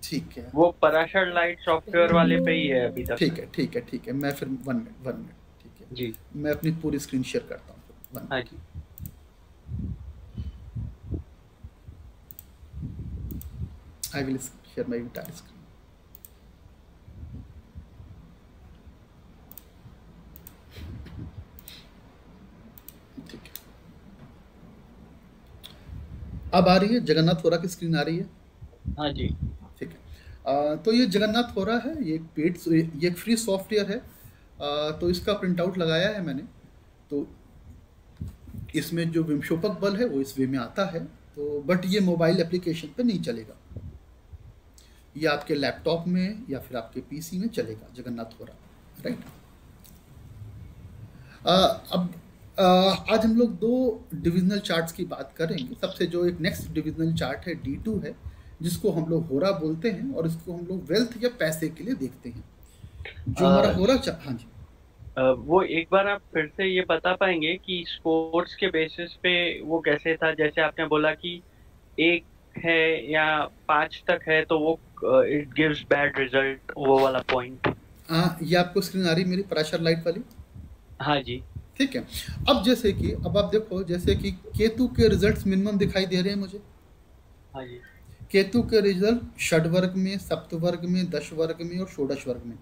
ठीक है, वो पराशर लाइट सॉफ्टवेयर वाले पे ही है अभी तक। ठीक है। मैं फिर 1 मिनट, ठीक है जी, मैं अपनी पूरी स्क्रीन शेयर करता हूँ। हाँ जी। I will share my entire screen. ठीक है, अब आ रही है जगन्नाथ होरा की स्क्रीन आ रही है? हाँ जी, ठीक है। तो ये जगन्नाथ होरा है, ये एक फ्री सॉफ्टवेयर है। तो इसका प्रिंट आउट लगाया है मैंने। तो इसमें जो विमशोपक बल है वो इस वे में आता है। तो बट ये मोबाइल एप्लीकेशन पे नहीं चलेगा, ये आपके लैपटॉप में या फिर आपके पीसी में चलेगा जगन्नाथ होरा, राइट। अब आज हम लोग दो डिविजनल चार्ट्स की बात करेंगे। सबसे जो एक नेक्स्ट डिविजनल चार्ट है D2 है, जिसको हम लोग होरा बोलते हैं और इसको हम लोग वेल्थ या पैसे के लिए देखते हैं। जो हमारा होरा हाँ जी, वो एक बार आप फिर से ये बता पाएंगे कि स्कोर्स के बेसिस पे वो कैसे था? जैसे आपने बोला कि 1 है या 5 तक है तो वो इट गिव्स बैड रिजल्ट, वो वाला पॉइंट। ये आपको स्क्रीन आ रही है मेरी पराशर लाइट वाली? हाँ जी, ठीक है। अब आप देखो, जैसे कि केतु के रिजल्ट्स मिनिमम दिखाई दे रहे हैं मुझे। हाँ जी, केतु के रिजल्ट षड वर्ग में, सप्त वर्ग में, दश वर्ग में और षोडश वर्ग में।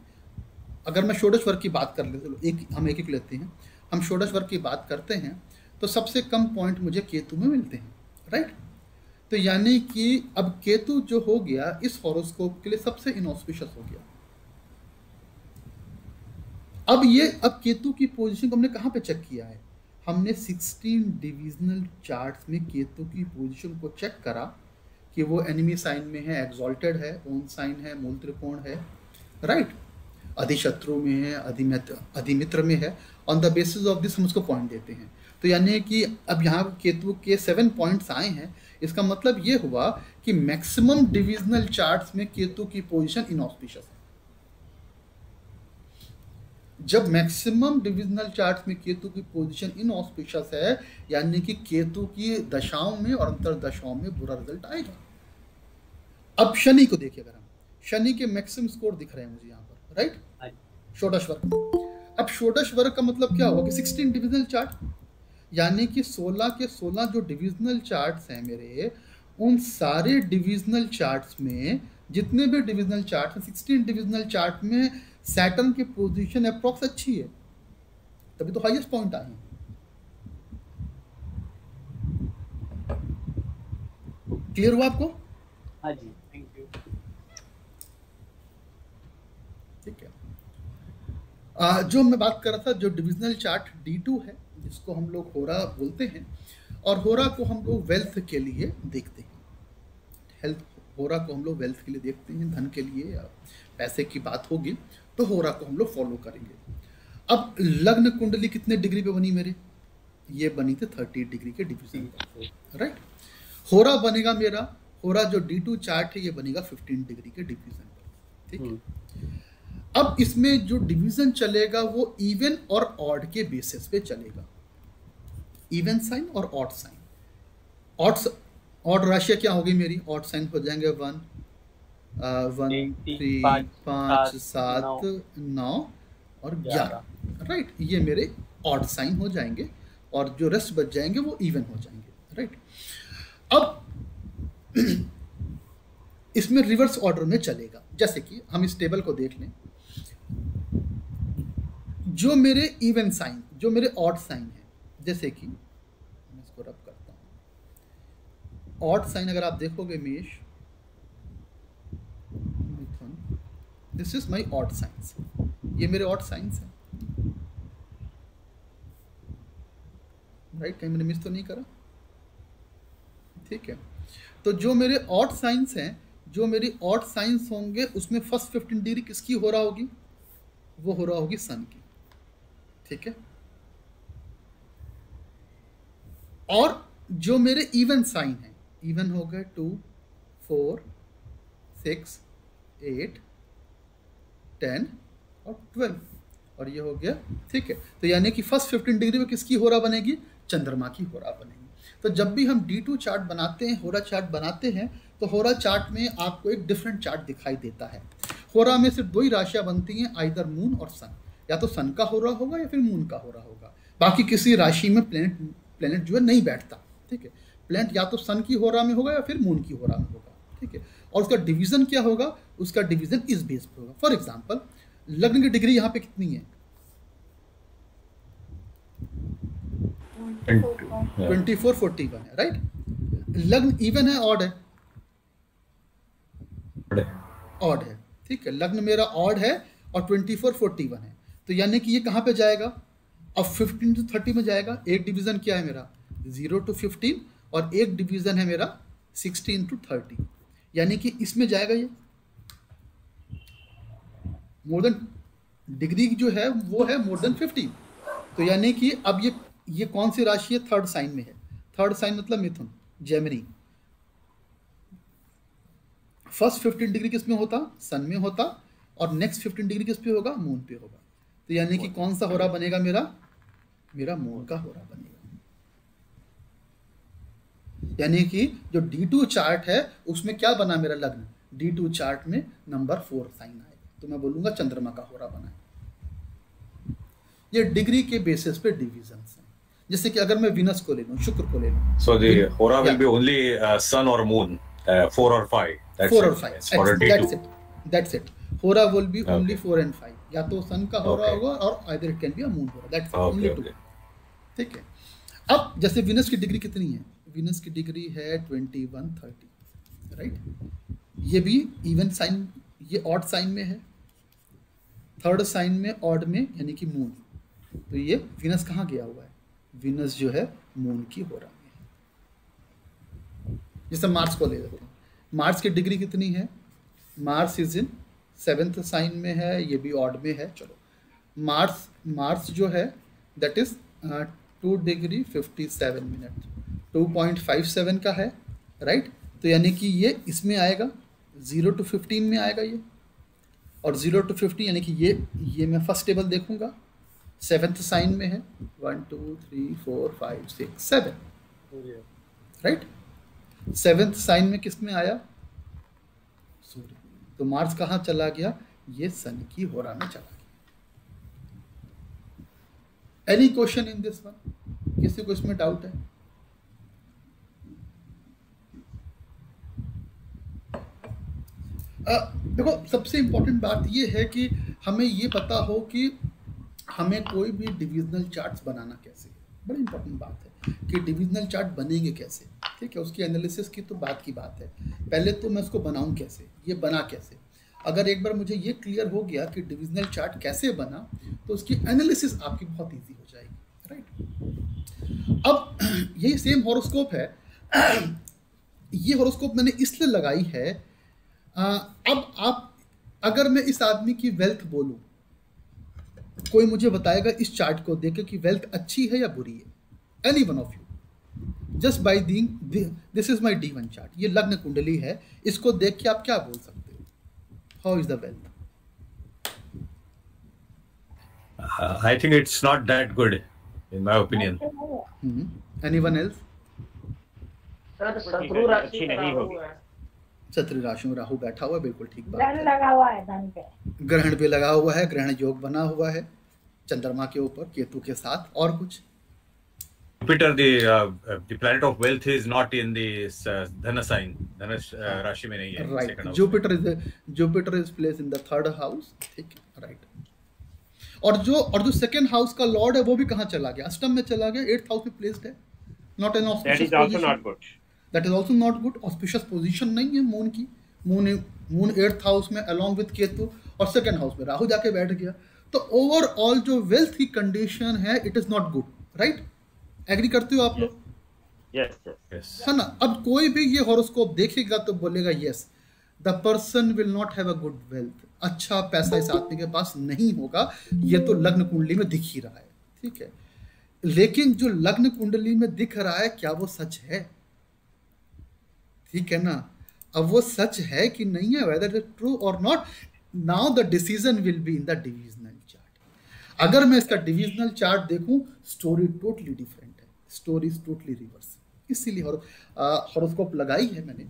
अगर मैं षोडश वर्ग की बात कर लेते, हम एक लेते हैं। हम षोडश वर्ग की बात करते हैं तो सबसे कम पॉइंट मुझे केतु में मिलते हैं, राइट। तो यानी कि अब केतु जो हो गया इस हॉरोस्कोप के लिए सबसे इनऑस्पिशियस हो गया। अब केतु की पोजीशन को हमने कहाँ पे चेक किया है? हमने 16 डिविजनल चार्ट्स में केतु की पोजीशन को चेक करा कि वो एनिमी साइन में है, एक्सॉल्टेड है, ओन साइन है, मूल त्रिकोण है, राइट, अधिशत्रु में है, अधिमित्र में है। On the basis of this हम उसको पॉइंट देते हैं। तो यानी कि अब यहाँ केतु के 7 पॉइंट्स आए हैं। इसका मतलब ये हुआ कि मैक्सिमम डिविजनल चार्ट्स में केतु की पोजीशन इनऑस्पिशियस है। जब मैक्सिमम डिविजनल चार्ट्स में केतु की पोजीशन इनऑस्पिशियस है, यानी कि केतु की दशाओं में और अंतरदशाओं में बुरा रिजल्ट आएगा। अब शनि को देखिए, अगर हम शनि के मैक्सिमम स्कोर दिख रहे हैं मुझे यहाँ पर, राइट, षोडश वर्ग। अब षोडश वर्ग का मतलब क्या हुआ कि 16 डिविजनल चार्ट, यानी कि 16 के 16 जो डिविजनल चार्ट्स हैं मेरे, उन सारे डिविजनल चार्ट्स में, जितने भी डिविजनल चार्ट हैं, 16 डिविजनल चार्ट में सैटर्न की पोजीशन अप्रॉक्स अच्छी है, तभी तो हाईएस्ट पॉइंट आए हैं। क्लियर हुआ आपको? हाँ जी, थैंक यू। ठीक है। जो मैं बात कर रहा था, जो डिविजनल चार्ट D2 है, जिसको हम लोग होरा बोलते हैं, और होरा को हम लोग वेल्थ के लिए देखते हैं। हेल्थ होरा को हम लोग वेल्थ के लिए देखते हैं, धन के लिए या पैसे की बात होगी तो होरा को हम लोग फॉलो करेंगे। अब लग्न कुंडली कितने डिग्री पे बनी मेरे? ये बनी थी 30 डिग्री के डिवीजन पर, राइट। होरा बनेगा मेरा, होरा जो D2 चार्ट है ये बनेगा 15 डिग्री के डिवीजन पर, ठीक है। अब इसमें जो डिवीजन चलेगा वो इवन और ऑड के बेसिस पे चलेगा, इवन साइन और ऑड साइन। ऑड राशि क्या होगी मेरी? ऑड साइन हो जाएंगे 1 1 3 5 7 9 और 11, राइट। ये मेरे ऑड साइन हो जाएंगे और जो रेस्ट बच जाएंगे वो इवन हो जाएंगे, राइट। अब इसमें रिवर्स ऑर्डर में चलेगा, जैसे कि हम इस टेबल को देख लें। जो मेरे इवन साइन, जो मेरे ऑड साइन है, जैसे कि मैं इसको रब करता हूं, ऑड साइन अगर आप देखोगे मेष, मिथुन, this is my odd science, ये मेरे ऑड साइंस हैं, राइट। कहीं मैंने मिस तो नहीं करा? ठीक है। तो जो मेरे ऑड साइंस हैं, जो मेरी ऑड साइंस होंगे, उसमें फर्स्ट 15 डिग्री किसकी हो रहा होगी? वो हो रहा होगी सन की, ठीक है। और जो मेरे इवन साइन है, इवन हो गए 2 4 6 8 10 और 12, और ये हो गया, ठीक है। तो यानी कि फर्स्ट 15 डिग्री में किसकी होरा बनेगी? चंद्रमा की होरा बनेगी। तो जब भी हम D2 चार्ट बनाते हैं, होरा चार्ट बनाते हैं, तो होरा चार्ट में आपको एक डिफरेंट चार्ट दिखाई देता है। होरा में सिर्फ 2 ही राशियां बनती हैं, आइदर मून और सन, या तो सन का होरा होगा या फिर मून का होरा होगा। बाकी किसी राशि में प्लेनेट जो है नहीं बैठता, ठीक है। प्लेनेट या तो सन की होरा में होगा या फिर मून की होरा में होगा, ठीक है। और उसका डिवीजन क्या होगा? उसका डिवीजन इस बेस पे होगा। फॉर एग्जाम्पल, लग्न की डिग्री यहाँ पे कितनी है? 24 41 है, राइट। लग्न इवन है ऑड है? ऑड है, ठीक है। लग्न मेरा ऑड है और 24 41 है, तो यानी कि ये कहाँ पे जाएगा? अब 15 to 30 में जाएगा। एक डिवीजन क्या है मेरा? 0 to 15, और एक डिवीजन है मेरा 16 to 30, यानी कि इसमें जाएगा ये। मोर देन डिग्री जो है वो है मोर देन 50, तो यानी कि अब ये कौन सी राशि है? थर्ड साइन में है। थर्ड साइन मतलब मिथुन, जेमिनी। फर्स्ट 15 डिग्री किस में होता? सन में होता, और नेक्स्ट 15 डिग्री किस पे होगा? मून पे होगा। तो यानी कि कौन सा होरा बनेगा मेरा? मेरा मून का होरा बनेगा। यानी कि जो D2 चार्ट है उसमें क्या बना मेरा लग्न? D2 चार्ट में नंबर 4 साइन आएगा, तो मैं बोलूंगा चंद्रमा का होरा बना है। ये डिग्री के बेसिस पे डिविजन्स हैं। जैसे कि अगर मैं विनस को ले लूं, शुक्र को ले लूं, so the hora will be only sun or moon, 4 or 5. That's 4 it. और 5, It's for a that's D2. it, that's it. होरा will be Okay. Only 4 and 5, या तो सन का होरा Okay. होगा और either it can be a moon होरा, that's Okay, only 2, okay. ठीक है। अब जैसे विनस की डिग्री कितनी है? विनस की डिग्री है 21 30, राइट। ये भी इवन साइन, ये ऑड साइन में है, थर्ड साइन में ऑड में, यानी कि मून। तो ये विनस कहाँ गया हुआ है? विनस जो है मून की होरा में है। जैसे मार्स को ले लेते हैं, मार्स की डिग्री कितनी है? Mars is in 7th sign में है, ये भी ऑड में है। चलो, मार्स जो है दैट इज 2 डिग्री 57 मिनट, 2.57 का है, राइट। तो यानी कि ये इसमें आएगा, 0 to 15 में आएगा ये, और 0 to 50 यानी कि ये मैं फर्स्ट टेबल देखूंगा, 7th साइन में है, 1 2 3 4 5 6 7, राइट। 7th साइन में किस में आया? सूर्य। तो मार्स कहाँ चला गया? ये सन की होरा में चला any question in this one? किसी को इसमें डाउट है? देखो सबसे इंपॉर्टेंट बात ये है कि हमें ये पता हो कि हमें कोई भी डिविजनल चार्ट्स बनाना कैसे है। बड़ी इंपॉर्टेंट बात है कि डिविजनल चार्ट बनेंगे कैसे, ठीक है। उसकी एनालिसिस की तो बात की बात है, पहले तो मैं उसको बनाऊं कैसे, ये बना कैसे। अगर एक बार मुझे ये क्लियर हो गया कि डिविजनल चार्ट कैसे बना, तो उसकी एनालिसिस आपकी बहुत ईजी हो जाएगी, राइट। अब यही सेम हॉरोस्कोप है, ये हॉरोस्कोप मैंने इसलिए लगाई है, अब आप अगर मैं इस आदमी की वेल्थ बोलूं, कोई मुझे बताएगा इस चार्ट को देख के कि वेल्थ अच्छी है या बुरी है, any one of you, just by this is my D1 chart, ये लग्न कुंडली है, इसको देख के आप क्या बोल सकते हो, how is the wealth? I think it's not that good, in my opinion. Anyone else? शत्रु राशि पे राहु है। शत्रु राशि में राहु बैठा हुआ है, बिल्कुल ठीक बात ग्रहण है। लगा हुआ है धन पे, ग्रहण भी लगा हुआ है, ग्रहण योग बना हुआ है चंद्रमा के ऊपर केतु के साथ। और कुछ? Jupiter, the planet of wealth, is not in the Dhana sign. Dhana राशि में नहीं है. Right, second house Jupiter is place in the 3rd house, ठीक है, राइट। और जो सेकंड हाउस का लॉर्ड है वो भी कहाँ चला गया? अष्टम में चला गया, 8th हाउस में प्लेस्ड है, not an That auspicious is also position. not good. That is also not good, auspicious position नहीं है मून की। मून 8th हाउस में अलॉन्ग विद केतु, और सेकंड हाउस में राहु जाके बैठ गया। तो ओवरऑल जो वेल्थ की कंडीशन है it is not good, right. Agree करते हो आप लोग? Yes, yes. Yes. है ना। अब कोई भी ये हॉरोस्कोप देखेगा तो बोलेगा yes the person will not have a good wealth, अच्छा पैसा इस आदमी के पास नहीं होगा, ये तो लग्न कुंडली में दिख ही रहा है, ठीक है। लेकिन जो लग्न कुंडली में दिख रहा है क्या वो सच है? ठीक है ना। अब वो सच है कि नहीं है, वेदर इट ट्रू और not, now the decision will be in the divisional chart. अगर मैं इसका डिविजनल चार्ट देखूं, स्टोरी टोटली डिफरेंट है, स्टोरी इज टोटली रिवर्स। इसीलिए हॉरोस्कोप लगाई है मैंने।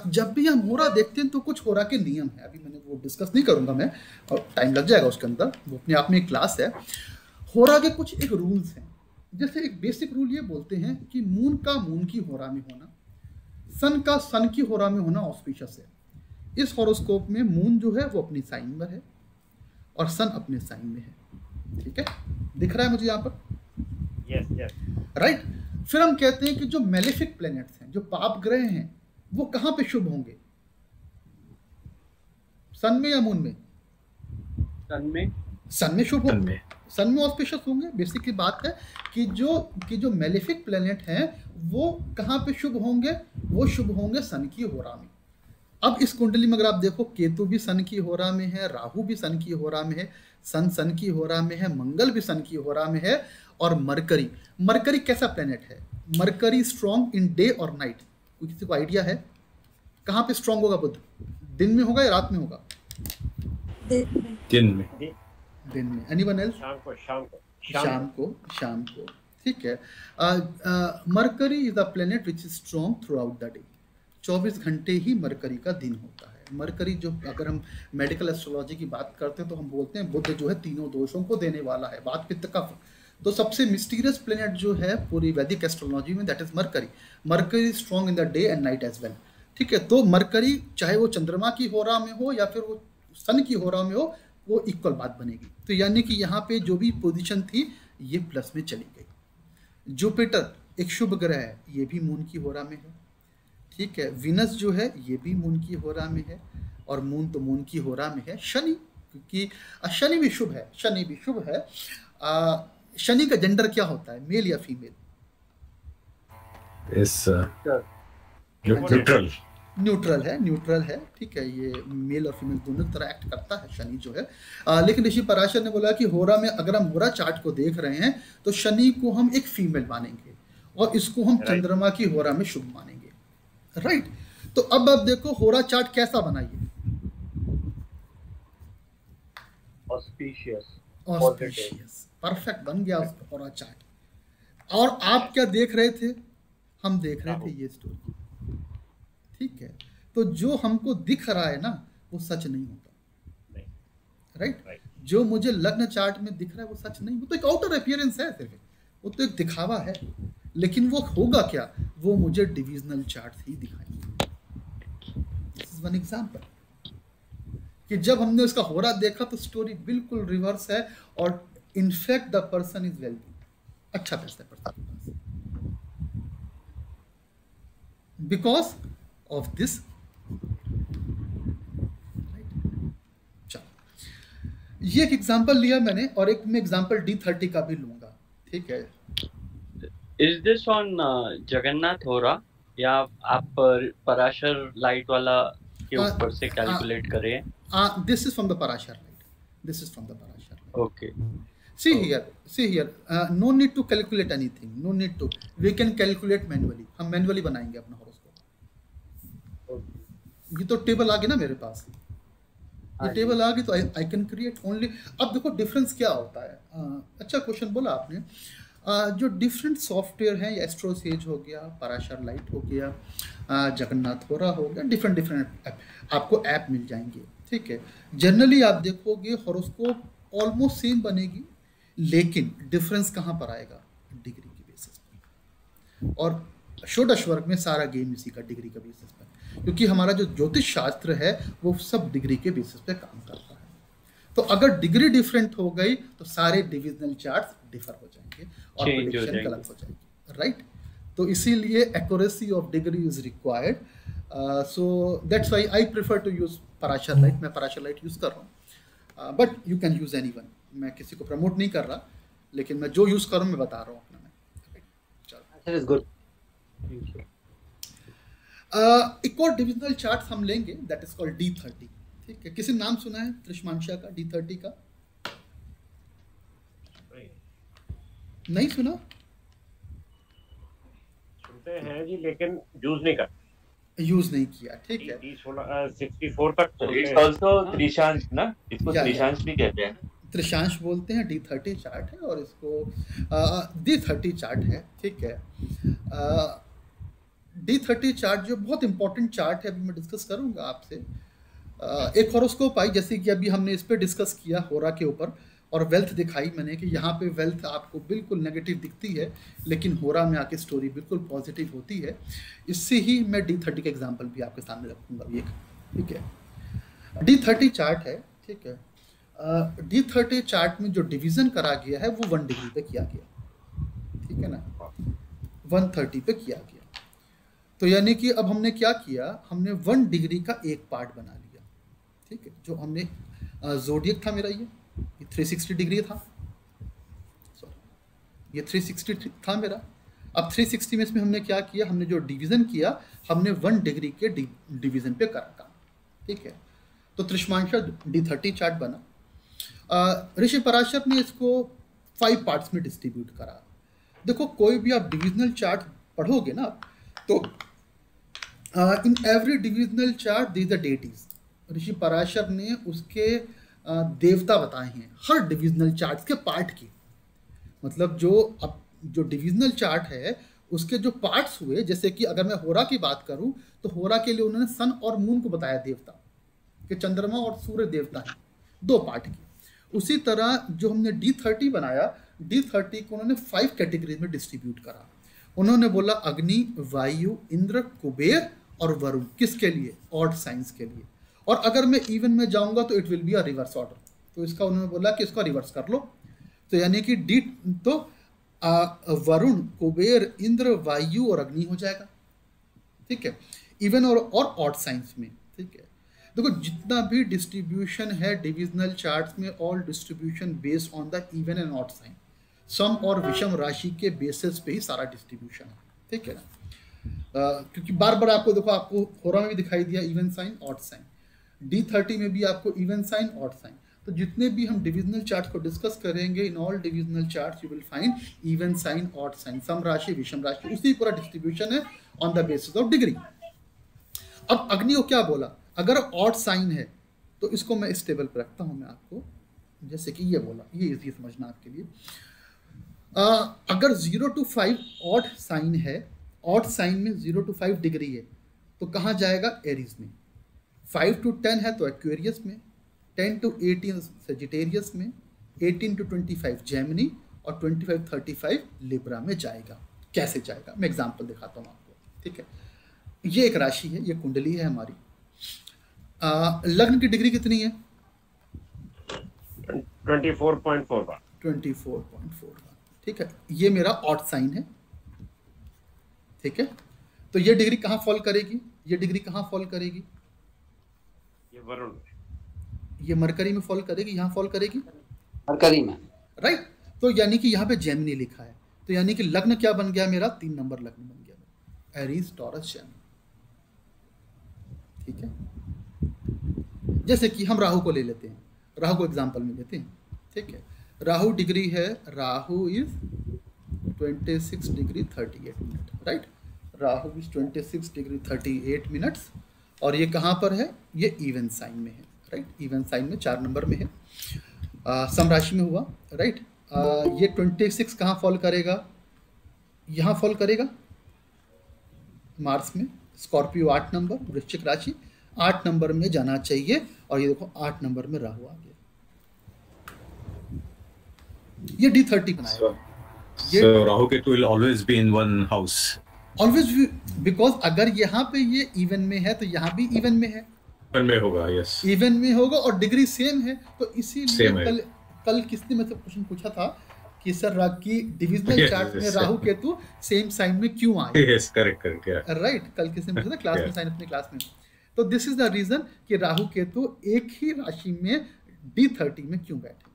जब भी हम होरा देखते हैं तो कुछ होरा के नियम है, अभी मैंने वो डिस्कस नहीं करूंगा मैं, और टाइम लग जाएगा उसके अंदर, वो अपने आप में एक क्लास है। होरा के कुछ एक रूल्स हैं। जैसे एक बेसिक रूल ये बोलते हैं कि मून का मून की होरा में होना, सन का सन की होरा में होना ऑस्पिशियस है। इस हॉरोस्कोप में मून जो है वो अपनी साइन में है और सन अपने साइन में है, ठीक है, दिख रहा है मुझे यहाँ पर? Yes, yes. राइट। फिर हम कहते हैं कि जो मेलेफिक प्लैनेट्स हैं, जो पाप ग्रह हैं, वो कहाँ पे शुभ होंगे? सन में या मून में? सन में। सन में शुभ सन होंगे, में. सन में ऑस्पिशियस होंगे। बेसिक की बात है कि जो मेलेफिक प्लैनेट हैं वो कहाँ पे शुभ होंगे? वो शुभ होंगे सन की होरा में। अब इस कुंडली में अगर आप देखो, केतु भी सन की होरा में है, राहु भी सन की होरा में है, सन की होरा में है, मंगल भी सन की होरा में है, और मरकरी कैसा प्लेनेट है? मरकरी स्ट्रॉन्ग इन डे और नाइट? कोई किसी को आइडिया है कहाँ पे स्ट्रॉन्ग होगा बुध? दिन में होगा या रात में होगा? दिन में. दिन में। Anyone else? शाम को ठीक है। Mercury is the planet which is strong through out the day. 24 घंटे ही मरकरी का दिन होता है। मरकरी जो, अगर हम मेडिकल एस्ट्रोलॉजी की बात करते हैं तो हम बोलते हैं बुध जो है तीनों दोषों को देने वाला है, वात पित्त कफ। तो सबसे मिस्टीरियस प्लेनेट जो है पूरी वैदिक एस्ट्रोलॉजी में, that is Mercury. Mercury strong in the day and night as well, ठीक है। तो मरकरी चाहे वो चंद्रमा की होरा में हो या फिर वो सन की होरा में हो, वो इक्वल बात बनेगी। तो यानी कि यहाँ पे जो भी पोजीशन थी ये प्लस में चली गई। जुपिटर एक शुभ ग्रह है, ये भी मून की होरा में है, ठीक है। विनस जो है ये भी मून की होरा में है, और मून तो मून की होरा में है। शनि, क्योंकि शनि भी शुभ है, शनि भी शुभ है। शनि का जेंडर क्या होता है, मेल या फीमेल? न्यूट्रल. न्यूट्रल है, ठीक है। ये मेल और फीमेल दोनों तरह एक्ट करता है शनि जो है। लेकिन ऋषि पराशर ने बोला कि होरा में अगर हम होरा चार्ट को देख रहे हैं तो शनि को हम एक फीमेल मानेंगे और इसको हम चंद्रमा की होरा में शुभ मानेंगे, राइट। तो अब देखो होरा चार्ट कैसा बनाइए? ऑस्पिशियस, परफेक्ट बन गया होरा चार्ट। और आप क्या देख रहे थे? हम देख रहे थे ये स्टोरी, ठीक है। तो जो हमको दिख रहा है ना वो सच नहीं होता, राइट। जो मुझे लग्न चार्ट में दिख रहा है वो सच नहीं, वो तो एक आउटर अपीयरेंस है सिर्फ, वो तो एक दिखावा है, लेकिन वो होगा क्या, वो मुझे डिविजनल चार्ट ही दिखाएंगे। दिस इज वन एग्जांपल कि जब हमने उसका होरा देखा तो स्टोरी बिल्कुल रिवर्स है, और in fact the person is wealthy, अच्छा पैसा है पर्सन के पास, बिकॉज ऑफ दिस। ये एक एग्जांपल लिया मैंने, और एक मैं एग्जांपल D30 का भी लूंगा, ठीक है। इज दिस ऑन जगन्नाथ होरा, या आप पराशर लाइट वाला के ऊपर से कैलकुलेट करें? This is from the Parashar light, this is from the Parashar light. Okay, see here, no need to calculate anything, no need to, we can calculate manually, हम मैनुअली बनाएंगे अपना हॉरोस्कोप। ये तो टेबल आ गई ना मेरे पास, ये टेबल आ गई तो आई कैन क्रिएट ओनली। अब देखो डिफरेंस क्या होता है, अच्छा क्वेश्चन बोला आपने। जो डिफरेंट सॉफ्टवेयर हैं, एस्ट्रोसेज हो गया, पराशर लाइट हो गया, जगन्नाथ होरा हो गया, डिफरेंट ऐप, आपको ऐप मिल जाएंगे, ठीक है। जनरली आप देखोगे हॉरोस्कोप ऑलमोस्ट सेम बनेगी, लेकिन डिफरेंस कहाँ पर आएगा, डिग्री के बेसिस पर। और षोडश वर्ग में सारा गेम इसी का डिग्री के बेसिस पर, क्योंकि हमारा जो ज्योतिष शास्त्र है वो सब डिग्री के बेसिस पे काम करता है। तो अगर डिग्री डिफरेंट हो गई तो सारे डिविजनल चार्ट्स डिफर हो जाएंगे और प्रेडिक्शन गलत हो जाएगी, राइट। तो इसीलिए accuracy of degree is required, so that's why I prefer to use Parashar light. मैं पराशर लाइट यूज कर रहा हूँ, but you can use anyone. मैं किसी को प्रमोट नहीं कर रहा, लेकिन मैं जो यूज कर रहा हूँ मैं बता रहा हूँ अपना। मैं गुड। एक और डिविजनल चार्ट हम लेंगे, दैट इज कॉल्ड D30, ठीक है। किसी नाम सुना है त्रिशमांशा का, D30 का? नहीं सुना? सुनते हैं जी, लेकिन यूज नहीं करते, यूज नहीं किया, ठीक है। 64 तक इट्स आल्सो त्रिशांश ना, इसको त्रिशांश भी कहते हैं। त्रिशांश बोलते हैं, D30 चार्ट है, और इसको D30 चार्ट है, ठीक है। D30 चार्ट जो बहुत इंपॉर्टेंट चार्ट है, अभी मैं डिस्कस करूंगा आपसे। एक हॉरोस्कोप आई, जैसे कि अभी हमने इस पे डिस्कस किया होरा के ऊपर, और वेल्थ दिखाई मैंने कि यहाँ पे वेल्थ आपको बिल्कुल नेगेटिव दिखती है, लेकिन होरा में आके स्टोरी बिल्कुल पॉजिटिव होती है। इससे ही मैं D30 का एग्जांपल भी आपके सामने रखूंगा, एक, ठीक है। D30 चार्ट है, ठीक है। D30 चार्ट में जो डिवीजन करा गया है वो 1 डिग्री पे किया गया, ठीक है ना, 130 पे किया गया। तो यानी कि अब हमने क्या किया, हमने 1 डिग्री का एक पार्ट बना लिया, ठीक है। जो हमने ज़ोडिएक था मेरा, ये 360 डिग्री था, सॉरी ये 360 था मेरा। अब 360 में इसमें हमने क्या किया, हमने जो डिवीजन किया, हमने 1 डिग्री के डिवीजन पे करा काम, ठीक है। तो त्रिशमांशा D30 चार्ट बना। ऋषि पराशर ने इसको 5 पार्ट्स में डिस्ट्रीब्यूट करा। देखो कोई भी आप डिविजनल चार्ट पढ़ोगे ना, तो in every divisional chart these the deities, Rishi Parashar ने उसके देवता बताए हैं हर डिविजनल चार्ट के पार्ट की। मतलब जो डिविजनल चार्ट है उसके जो पार्ट्स हुए, जैसे कि अगर मैं होरा की बात करूं तो होरा के लिए उन्होंने सन और मून को बताया देवता, कि चंद्रमा और सूर्य देवता हैं, 2 पार्ट की। उसी तरह जो हमने D30 बनाया, D30 को उन्होंने 5 कैटेगरीज में डिस्ट्रीब्यूट करा। उन्होंने बोला अग्नि, वायु, इंद्र, कुबेर और वरुण, किसके लिए, ऑड साइंस के लिए। और अगर मैं इवन में जाऊंगा तो it will be a reverse order, तो इसका उन्होंने बोला कि इसका रिवर्स कर लो। तो यानी कि वरुण, कुबेर, इंद्र, वायु और अग्नि हो जाएगा, ठीक है, इवन और ऑड साइंस में, ठीक है। देखो जितना भी डिस्ट्रीब्यूशन है डिविजनल चार्ट्स में, all distribution based on the even and odd sign, सम और विषम राशि के बेसिस पे ही सारा डिस्ट्रीब्यूशन है, ठीक है ना। क्योंकि बार बार आपको देखो, आपको होरा में भी दिखाई दिया even sign, odd sign, D30 में भी आपको इवन साइन, ऑड साइन। तो जितने भी हम डिविजनल चार्ट को डिस्कस करेंगे, in all divisional charts you will find even sign, odd sign, सम राशि, विषम राशि, उसी पूरा डिस्ट्रीब्यूशन है on the basis of degree. अब अग्नि को क्या बोला, अगर ऑड साइन है तो इसको मैं इस टेबल पर रखता हूं मैं आपको, जैसे कि ये बोला, ये इजी समझना आपके लिए। अगर 0 to 5 ऑड साइन है, ऑड साइन में 0 to 5 डिग्री है, तो कहाँ जाएगा, एरीज में। 5 to 10 है तो एक्वेरियस में, 10 to 18 सेजिटेरियस में, 18 to 25 जेमिनी और 25-35 लिब्रा में जाएगा। कैसे जाएगा मैं एग्जांपल दिखाता हूँ आपको, ठीक है। ये एक राशि है, ये कुंडली है हमारी। लग्न की डिग्री कितनी है? 24.41। 24.41, ठीक है। ये मेरा ऑड साइन है, ठीक है। तो ये डिग्री कहाँ फॉल करेगी? ये डिग्री कहाँ फॉल करेगी? ये वरुण, ये मरकरी में फॉल करेगी, यहाँ फॉल करेगी मरकरी में, राइट। तो यानी कि यहाँ पे जेमिनी लिखा है, तो यानी कि लग्न क्या बन गया मेरा? 3 नंबर लग्न बन गया, एरीज टॉरस जेमिनी, ठीक है। जैसे कि हम राहु को ले लेते हैं, राहु को एग्जांपल में लेते हैं, ठीक है। राहु डिग्री है, Rahu is 26 degree 38 minute, right. Rahu is 26 degree 38 minutes, और ये कहाँ पर है? ये इवन साइन में है, राइट। इवन साइन में 4 नंबर में है, सम राशि में हुआ, राइट। ये 26 कहाँ फॉल करेगा? यहाँ फॉल करेगा मार्स में। स्कॉर्पियो 8 नंबर, वृश्चिक राशि 8 नंबर में जाना चाहिए, और ये देखो 8 नंबर में राहु आ गया। ये D30 बनाएगा। So Rahu Ketu will always be in one house. Always, because अगर यहाँ पे ये इवन में है तो यहाँ भी इवन में है, इवन में होगा, यस, इवन में होगा, और डिग्री सेम है। तो इसीलिए Same है। कल किसने मतलब क्वेश्चन पूछा था कि सर की डिविजनल चार्ट में राहु केतु सेम साइन में क्यों आए? यस, करेक्ट, या राइट। कल किसने पूछा था क्लास में, साइन अपनी क्लास में। तो दिस इज द रीजन कि राहु केतु एक ही राशि में D30 में क्यों बैठे,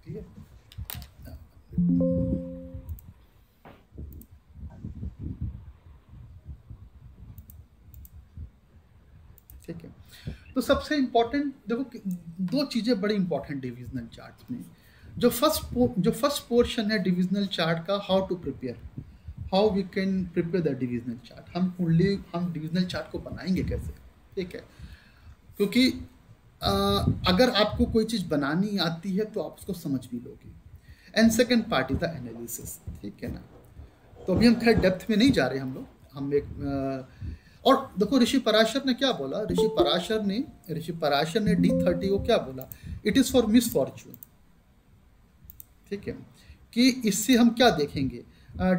ठीक है। ठीक है। तो सबसे इंपॉर्टेंट देखो, 2 चीजें बड़ी इंपॉर्टेंट डिविजनल चार्ट में। जो फर्स्ट पोर्शन है डिविजनल चार्ट का, how to prepare, how we can prepare the divisional chart. हम डिविजनल चार्ट को बनाएंगे कैसे, ठीक है। क्योंकि अगर आपको कोई चीज़ बनानी आती है तो आप उसको समझ भी लोगे। And second part is the analysis, ठीक है ना। तो अभी हम खैर डेप्थ में नहीं जा रहे हम लोग, हम एक और देखो ऋषि पराशर ने क्या बोला, ऋषि पराशर ने D30 को क्या बोला? इट इज फॉर मिसफॉर्चून, ठीक है। कि इससे हम क्या देखेंगे?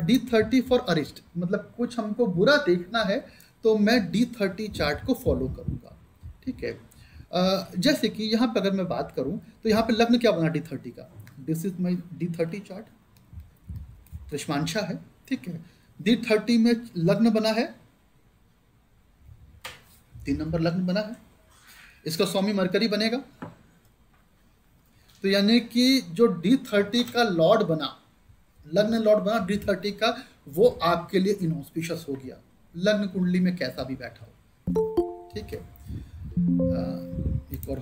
D30 फॉर अरिस्ट, मतलब कुछ हमको बुरा देखना है तो मैं D30 चार्ट को फॉलो करूंगा, ठीक है। जैसे कि यहाँ पे अगर मैं बात करूं तो यहाँ पे लग्न क्या बना D30 का? This is my D30 chart, कृष्मांशा है, ठीक है। D30 में लग्न बना है, 3 नंबर लग्न बना है, इसका स्वामी मरकरी बनेगा। तो यानी कि जो D30 का लॉर्ड बना, लग्न लॉर्ड बना D30 का, वो आपके लिए इनऑस्पिशियस हो गया, लग्न कुंडली में कैसा भी बैठा हो, ठीक है। एक और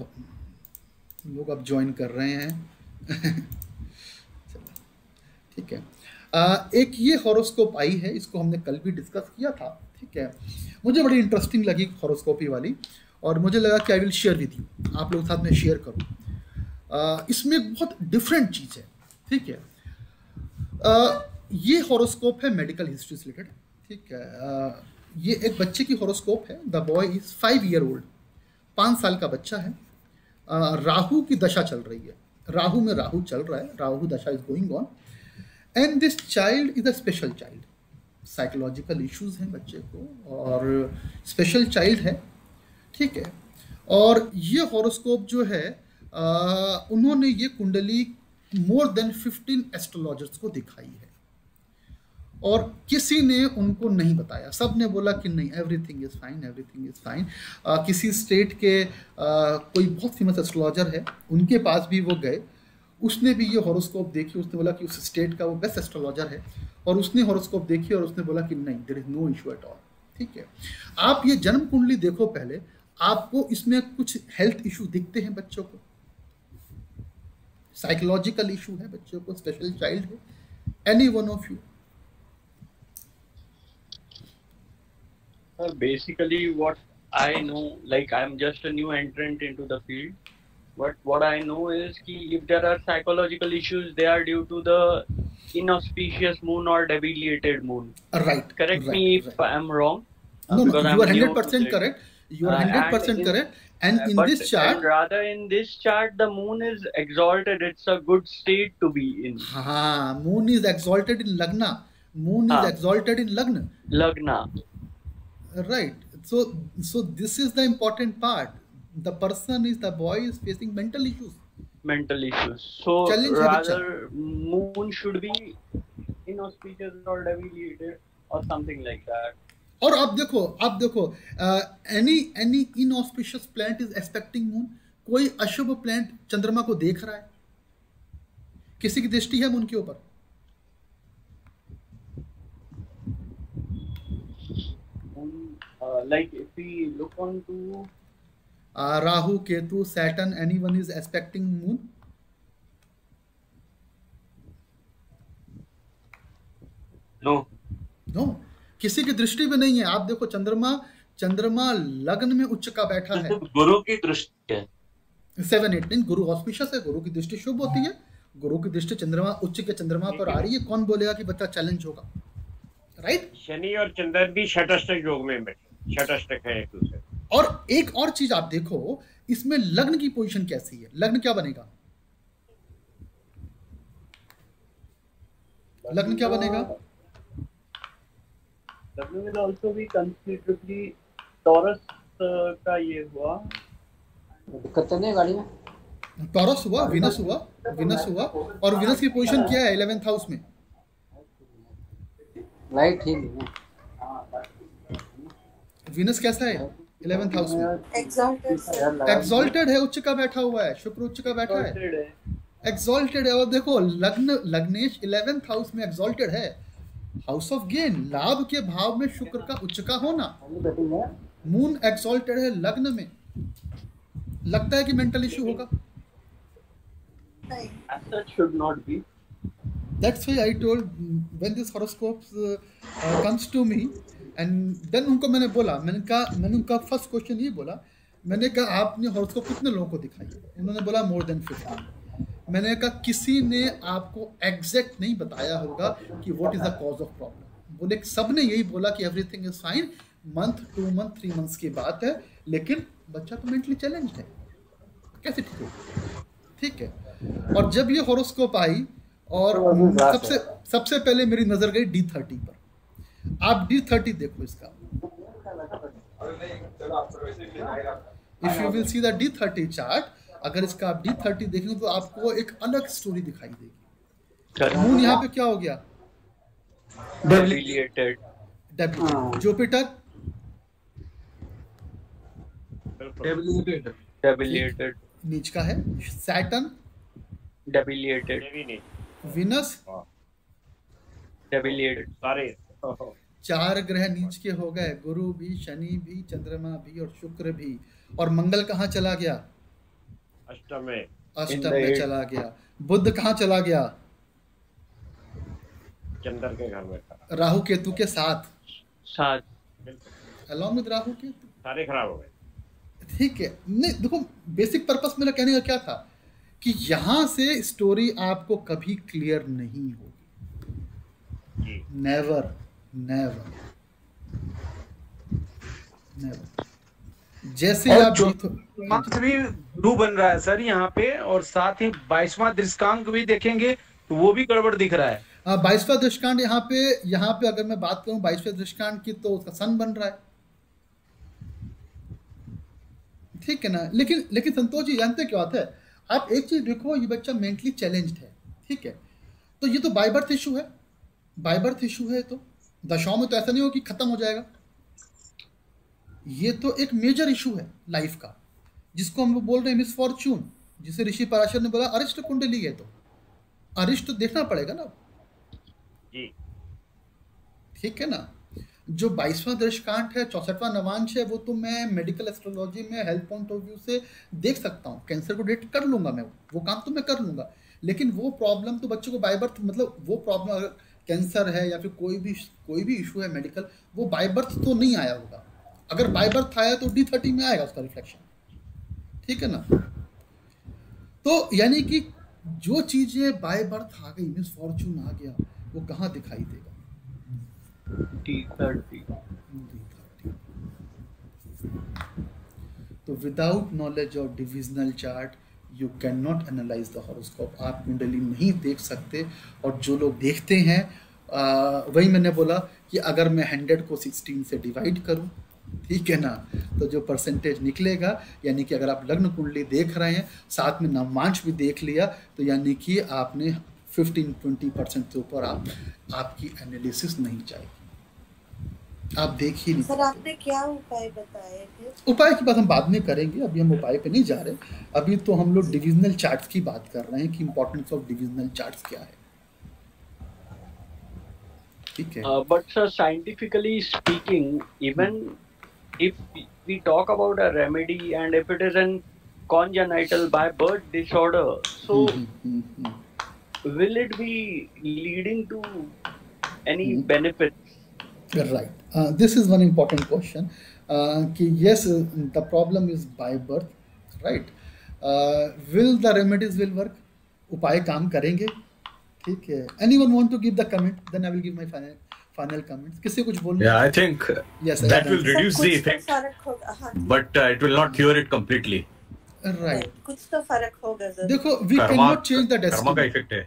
लोग अब ज्वाइन कर रहे हैं ठीक है। एक ये हॉरोस्कोप आई है, इसको हमने कल भी डिस्कस किया था, ठीक है। मुझे बड़ी इंटरेस्टिंग लगी हॉरोस्कोपी वाली, और मुझे लगा कि I will share with you, आप लोगों के साथ में शेयर करूँ। इसमें एक बहुत डिफरेंट चीज़ है, ठीक है। ये हॉरोस्कोप है मेडिकल हिस्ट्री से रिलेटेड, ठीक है। ये एक बच्चे की हॉरोस्कोप है। The boy is 5 year old, 5 साल का बच्चा है। राहु की दशा चल रही है, राहु में राहु चल रहा है, राहु दशा is going on, and this child is a special child. Psychological issues हैं बच्चे को, और स्पेशल चाइल्ड है, ठीक है। और ये हॉरोस्कोप जो है, उन्होंने ये कुंडली मोर देन 15 एस्ट्रोलॉजर्स को दिखाई है, और किसी ने उनको नहीं बताया, सब ने बोला कि नहीं everything is fine, everything is fine. किसी स्टेट के कोई बहुत फेमस एस्ट्रोलॉजर है, उनके पास भी वो गए, उसने भी ये हॉरोस्कोप देखी, उसने बोला कि उस स्टेट का वो बेस्ट एस्ट्रोलॉजर है, और उसने हॉरोस्कोप देखी और उसने बोला कि नहीं, there is no issue at all, ठीक है। आप ये जन्म कुंडली देखो पहले, आपको इसमें कुछ हेल्थ इशू दिखते हैं बच्चों को, साइकोलॉजिकल इशू है बच्चों को, स्पेशल चाइल्ड है, any one of you? Basically, what I know, like I'm just a new entrant into the field, but what I know is कि if there are psychological issues, they are due to the inauspicious moon or debilitated moon. Right. Correct me if I'm wrong. No, because you I'm are new to 100% it. correct. You are 100% correct. And in this chart, and rather in this chart, the moon is exalted. It's a good state to be in. हाँ, moon is exalted in Lagna. Moon is exalted in Lagna. Lagna. Right. So this is the important part. The boy is facing mental issues. Mental issues. So Challenge rather, moon should be inauspicious or deviated or something like that. और आप देखो any inauspicious planet is aspecting moon. कोई अशुभ planet चंद्रमा को देख रहा है? किसी की दृष्टि है मून के ऊपर? Like if we look on to Rahu, Ketu, Saturn, anyone is aspecting moon? No. किसी की दृष्टि में नहीं है. आप देखो चंद्रमा लग्न में उच्च का बैठा है. गुरु की दृष्टि है. 7, 8, 9 गुरु ऑस्पिशियस है. गुरु की दृष्टि शुभ होती है. गुरु की दृष्टि चंद्रमा उच्च के चंद्रमा पर आ रही है. कौन बोलेगा कि बच्चा चैलेंज होगा? राइट. शनि और चंद्र भी षटष्टक योग में बैठे, षटष्टक है एक दूसरे. और एक और चीज आप देखो, इसमें लग्न की पोजीशन कैसी है? लग्न क्या बनेगा? लग्न क्या बनेगा? लग्न will also be considerably Taurus का ये हुआ. दिक्कत नहीं है गाड़ी में. टॉरस हुआ, विनस हुआ और विनस की पोजीशन क्या है 11th हाउस में? लाइट ठीक है. विनस कैसा है 11th हाउस में? एक्सॉल्टेड है, उच्च का बैठा हुआ है. शुक्र उच्च का बैठा है, एक्सॉल्टेड है. और देखो लग्नेश 11th हाउस में एक्सॉल्टेड है. हाउस ऑफ गेन, लाभ के भाव में शुक्र का उच्च का होना. मून एक्सॉल्टेड है लग्न में. लगता है कि मेंटल इश्यू होगा? As such should not be. That's why I told when this horoscopes comes to me and then उनको मैंने उनका फर्स्ट क्वेश्चन ये बोला. मैंने कहा आपने हॉरोस्कोप कितने लोगों को दिखाई? उन्होंने बोला मोर देन 50. मैंने कहा किसी ने आपको एग्जैक्ट नहीं बताया होगा कि what is the cause of problem. बोले सब ने यही बोला कि everything is fine, month 2 month 3 months की बात है, लेकिन बच्चा तो मेंटली चैलेंज है. कैसे ठीक हो? ठीक है. और जब ये हॉरोस्कोप आई और सबसे पहले मेरी नजर गई D30 पर. आप D30 देखो इसका. If you will see the D30 chart, अगर इसका आप D30 देखेंगे तो आपको एक अलग स्टोरी दिखाई देगी. मून यहाँ पे क्या हो गया? Debilitated. Jupiter Debilitated. नीच का है. Saturn Debilitated. Venus Debilitated. सारे 4 ग्रह नीच के हो गए. गुरु भी, शनि भी, चंद्रमा भी और शुक्र भी. और मंगल कहाँ चला गया? अष्टम में चला गया. बुध कहाँ चला गया? चंद्र के घर में था. राहु केतु के साथ अलॉन्ग विद राहु केतु सारे खराब हो गए. ठीक है. नहीं देखो, बेसिक पर्पस मेरा कहने का क्या था कि यहाँ से स्टोरी आपको कभी क्लियर नहीं होगी. नेवर. जैसे आप मंथ भी गुरु बन रहा है सर यहाँ पे, और साथ ही 22वां दृष्टांत भी देखेंगे तो वो भी गड़बड़ दिख रहा है. 22वां दृष्टांत यहाँ पे अगर मैं बात करूं 22वें दृष्टांत की, तो उसका सन बन रहा है. ठीक है ना. लेकिन संतोष जी जानते क्या बात है? आप एक चीज देखो, ये बच्चा मेंटली चैलेंज्ड है. ठीक है, तो ये तो बाय बर्थ इशू है. तो दशाओं में तो ऐसा नहीं हो कि खत्म हो जाएगा. ये तो एक मेजर इशू है लाइफ का, जिसको हम बोल रहे हैं मिसफॉर्च्यून. जिसे ऋषि पराशर ने बोला अरिष्ट कुंडली है, तो अरिष्ट देखना पड़ेगा ना. ठीक है ना. जो 22वां दृष्टांत है, 64वां नवांश है, वो तो मैं मेडिकल एस्ट्रोलॉजी में हेल्थ पॉइंट ऑफ व्यू से देख सकता हूँ. कैंसर को डेट कर लूंगा मैं, वो काम तो मैं कर लूंगा. लेकिन वो प्रॉब्लम तो बच्चों को बाय बर्थ, मतलब वो प्रॉब्लम अगर कैंसर है या फिर कोई भी इशू है मेडिकल, वो बाय बर्थ तो नहीं आया होगा. अगर बाय बर्थ आया तो D30 में आएगा उसका रिफ्लेक्शन. ठीक है ना. तो यानी कि जो चीजें बाय बर्थ आ गई, मिसफॉर्च्यून आ गया, वो कहाँ दिखाई देगा? D30. तो without knowledge of divisional chart you can not analyse the horoscope. आप कुंडली नहीं देख सकते, और जो लोग देखते हैं वही मैंने बोला कि अगर मैं 100 को 16 से डिवाइड करूं, ठीक है ना, तो जो परसेंटेज निकलेगा, यानी कि अगर आप लग्न कुंडली देख रहे हैं साथ में नवमांश भी देख लिया, तो यानी कि आपने 15-20% से ऊपर आपकी एनालिसिस नहीं चाहिए, आप देख ही नहीं। सर आपने क्या उपाय बताए थे? उपाय की बात हम बाद में करेंगे, अभी हम उपाय पे नहीं जा रहे। अभी तो हम लोग डिविजनल चार्ट्स की बात कर रहे हैं कि इंपॉर्टेंस ऑफ डिविजनल चार्ट्स क्या है, ठीक है। But sir, scientifically speaking, even if we talk about a remedy and if it is an congenital by birth disorder, so will it be leading to any benefits? Right. This is one important question. कि yes, the problem is by birth, right? Will the remedies will work? उपाय काम करेंगे, ठीक है। Anyone want to give the comment? Then I will give my final comments. किससे कुछ बोलना? Yeah, I think yes, that will reduce the effect, but it will not cure it completely. Right. कुछ तो फर्क होगा जरूर। देखो, we cannot change the destiny. Karma का इफेक्ट है।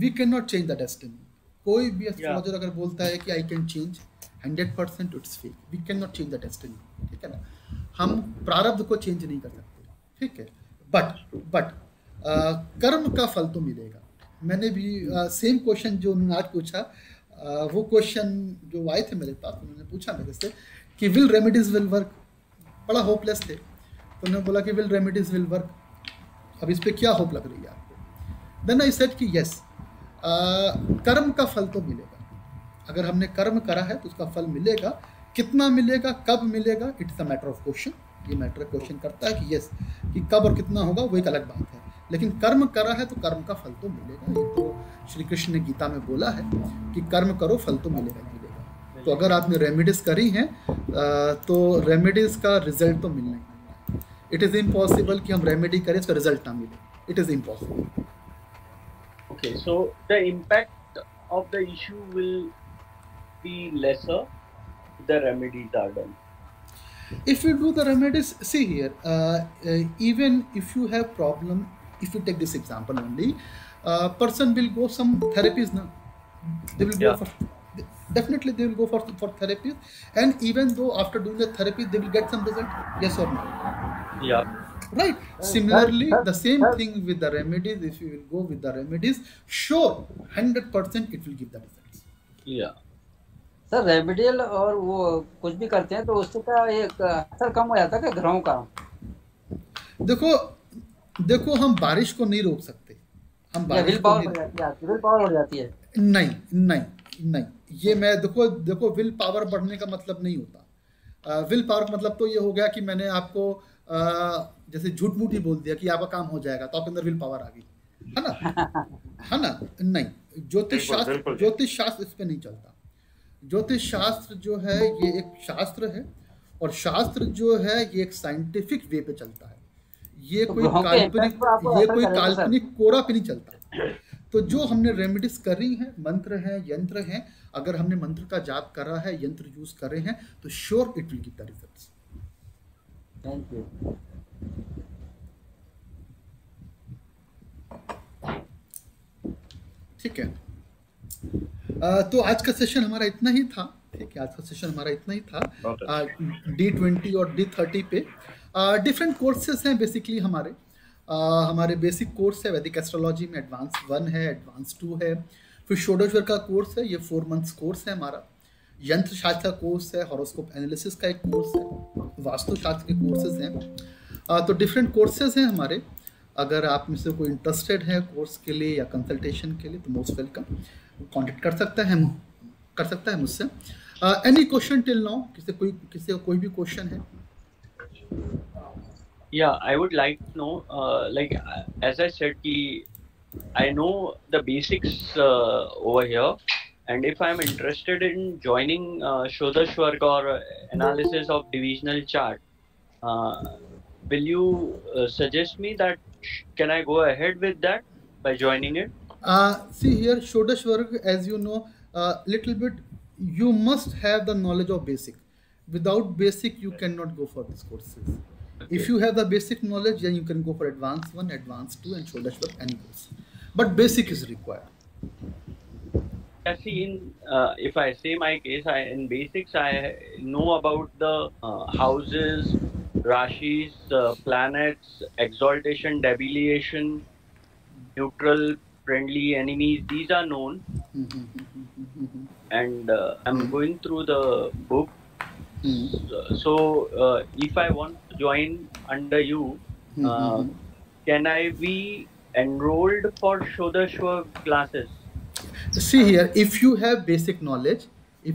We cannot change the destiny. कोई भी एस्ट्रोलॉजर अगर बोलता है कि I can change 100%, it's fake. We cannot change the destiny. ठीक है ना, हम प्रारब्ध को चेंज नहीं कर सकते, ठीक है। बट कर्म का फल तो मिलेगा। मैंने भी सेम क्वेश्चन जो उन्होंने आज पूछा, वो क्वेश्चन जो आए थे मेरे पास, उन्होंने पूछा मेरे से कि विल रेमेडीज विल वर्क। बड़ा होपलेस थे, तो उन्होंने बोला कि विल रेमेडीज विल वर्क, अब इस पर क्या होप लग रही है आपको? देन आई सेड कि यस, कर्म का फल तो मिलेगा। अगर हमने कर्म करा है तो उसका फल मिलेगा। कितना मिलेगा, कब मिलेगा, it's a matter of question. ये मैटर क्वेश्चन करता है कि यस, कि कब और कितना होगा वो एक अलग बात है, लेकिन कर्म करा है तो कर्म का फल तो मिलेगा। ये तो श्री कृष्ण ने गीता में बोला है कि कर्म करो, फल तो मिलेगा ही मिलेगा। तो अगर आपने रेमेडीज करी हैं तो रेमेडीज का रिजल्ट तो मिलना ही। इट इज़ इम्पॉसिबल कि हम रेमेडी करें इसका रिजल्ट ना मिले, it is impossible. Okay, so the impact of the issue will be lesser if the remedies are done. If you do the remedies, see here, even if you have problem, if you take this example only, person will go some therapies now. They will go for, definitely they will go for therapies, and even though after doing the therapy they will get some result, yes or no? Yeah. Right. Similarly, the same thing with the remedies. If you will go with the remedies, sure, 100% it will give the results. Yeah. Sir remedial और वो कुछ भी करते हैं तो उससे क्या एक असर कम हो जाता है क्या ग्रहों का? देखो हम बारिश को नहीं रोक सकते, हम बारिश विल पावर हो जाती है। नहीं, ये मैं देखो विल पावर बढ़ने का मतलब नहीं होता। विल पावर का मतलब तो ये हो गया कि मैंने आपको जैसे झूठ मूठ ही बोल दिया कि आपका काम हो जाएगा, तो आपके अंदर विल पावर आ गई, है ना? है ना? नहीं, ज्योतिष शास्त्र इस पे नहीं चलता। ज्योतिष शास्त्र जो है ये एक शास्त्र है, और शास्त्र जो है ये एक साइंटिफिक वे पे चलता है। ये कोई काल्पनिक कोरा पे नहीं चलता। तो जो हमने रेमेडीज करी हैं, मंत्र हैं, यंत्र हैं, अगर हमने मंत्र का जाप करा है, यंत्र यूज करे हैं, तो sure it will give the results. Thank you. ठीक है, तो आज का सेशन हमारा इतना ही था। ठीक है, आज का सेशन हमारा इतना ही था। D20 और D30 पे डिफरेंट कोर्सेज हैं बेसिकली हमारे बेसिक कोर्स है वैदिक एस्ट्रोलॉजी में, एडवांस 1 है, एडवांस 2 है, फिर षोडशवर का कोर्स है, ये 4 मंथ्स कोर्स है हमारा। यंत्र शास्त्र का कोर्स है, हॉरोस्कोप एनालिसिस का एक कोर्स है, वास्तु शास्त्र के कोर्सेज हैं। तो डिफरेंट कोर्सेज हैं हमारे। अगर आप में से कोई इंटरेस्टेड है कोर्स के लिए या कंसल्टेशन के लिए तो मोस्ट वेलकम, कॉन्टेक्ट कर सकता है मुझसे। Any question till now? किसी को कोई भी क्वेश्चन है? Yeah, I would like to know, like as I said, I know the basics over here, and if I'm interested in joining Shodashvarg or analysis of divisional chart, will you suggest me that can I go ahead with that by joining it? See here, Shodashvarg, as you know, little bit, you must have the knowledge of basic. Without basic, you cannot go for these courses. If you have the basic knowledge, then you can go for advanced 1, advanced 2, and Shodashwar, any course. But basic is required. See, if I say my case, in basics I know about the houses, rashis, planets, exaltation, debilitation, neutral, friendly, enemies. These are known, and I'm going through the book. So if I want to join under you, can I be enrolled for Shodashwar classes? See here, if you have basic knowledge, you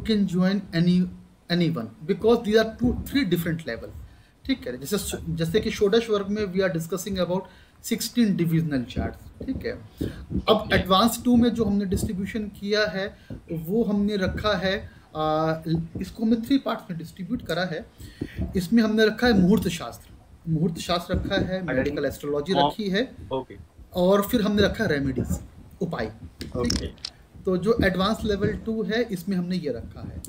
can join anyone, because these are 3 different level. ठीक है, जैसे कि षोडश वर्ग में we are discussing about 16 divisional charts. ठीक है, अब एडवांस 2 में जो हमने डिस्ट्रीब्यूशन किया है वो हमने रखा है, इसको हमने 3 पार्ट्स में डिस्ट्रीब्यूट करा है. इसमें हमने रखा है मुहूर्त शास्त्र रखा है, मेडिकल एस्ट्रोलॉजी रखी है, और फिर हमने रखा रेमेडीज, उपाय. ठीक है, तो जो एडवांस लेवल 2 है इसमें हमने ये रखा है.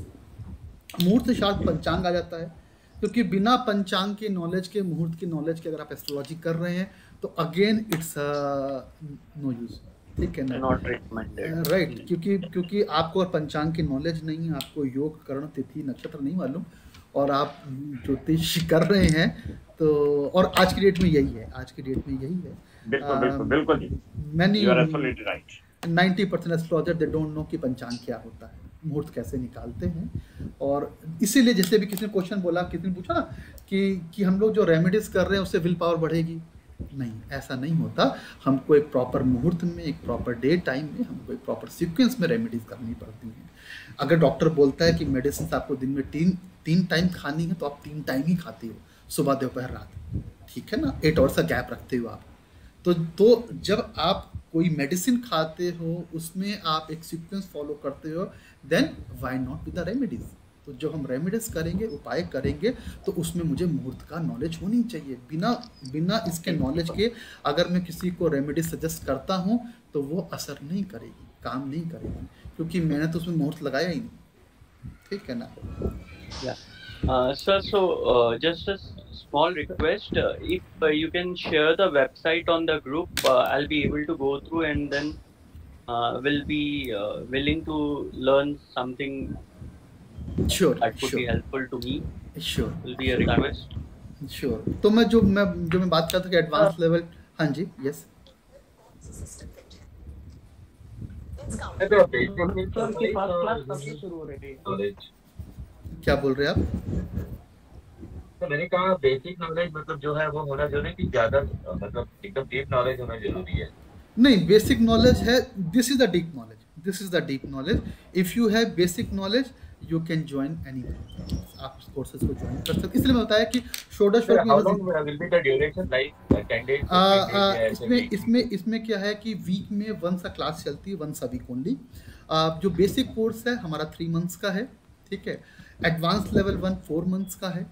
मुहूर्त शास्त्र पंचांग आ जाता है, क्योंकि बिना पंचांग के नॉलेज के, मुहूर्त की नॉलेज के अगर आप एस्ट्रोलॉजी कर रहे हैं तो अगेन इट्स नो यूज. ठीक है ना, नॉट रिकमेंडेड, राइट. क्योंकि आपको अगर पंचांग की नॉलेज नहीं है, आपको योग, करण, तिथि, नक्षत्र नहीं मालूम, और आप ज्योतिष कर रहे हैं, तो और आज की डेट में यही है. बिल्कुल. Many 90% astrologer they don't know कि पंचांग क्या होता है, मुहूर्त कैसे निकालते हैं. और इसीलिए जैसे भी किसी ने क्वेश्चन बोला, किसी ने पूछा ना कि हम लोग जो रेमेडीज कर रहे हैं उससे विल पावर बढ़ेगी. नहीं, ऐसा नहीं होता. हमको एक प्रॉपर मुहूर्त में, एक प्रॉपर डे टाइम में, हमको एक प्रॉपर सीक्वेंस में रेमेडीज करनी पड़ती हैं. अगर डॉक्टर बोलता है कि मेडिसिन आपको दिन में 3 टाइम खानी है, तो आप 3 टाइम ही खाती हो, सुबह, दोपहर, रात. ठीक है ना, 8 आवर्स का गैप रखते हो आप. तो जब आप कोई मेडिसिन खाते हो उसमें आप एक सीक्वेंस फॉलो करते हो, then why not with the remedies. तो जो हम रेमेडीज करेंगे, उपाय करेंगे, तो उसमें मुझे मुहूर्त का नॉलेज होनी चाहिए. बिना इसके नॉलेज के अगर मैं किसी को रेमेडीज सजेस्ट करता हूँ तो वो असर नहीं करेगी, काम नहीं करेगी, क्योंकि मैंने तो उसमें मुहूर्त लगाया ही नहीं. ठीक है ना. Sir, so just a small request, if you can share the website on the group, I'll be able to go through, and then will be willing to learn something Sure, that could be helpful to me. Sure, will be a request. Sure. तो मैं बात करता था कि advance level. हाँ जी, yes. क्या बोल रहे हैं आप? तो मैंने कहा बेसिक नॉलेज मतलब जो है वो होना जरूरी, कि ज्यादा मतलब एकदम डीप नॉलेज होना जरूरी है. नहीं, बेसिक नॉलेज है. This is the deep knowledge. If you have basic knowledge you can join any. आप कोर्सेज को ज्वाइन कर सकते. इसलिए मैं बताया कि षोडश वर्ग में इसमें क्या है कि वीक में 1 सा क्लास चलती है, 1 सा वीक ओनली. जो बेसिक कोर्स है हमारा 3 मंथ्स का है. ठीक है, एडवांस लेवल 1 4 मंथ्स का है,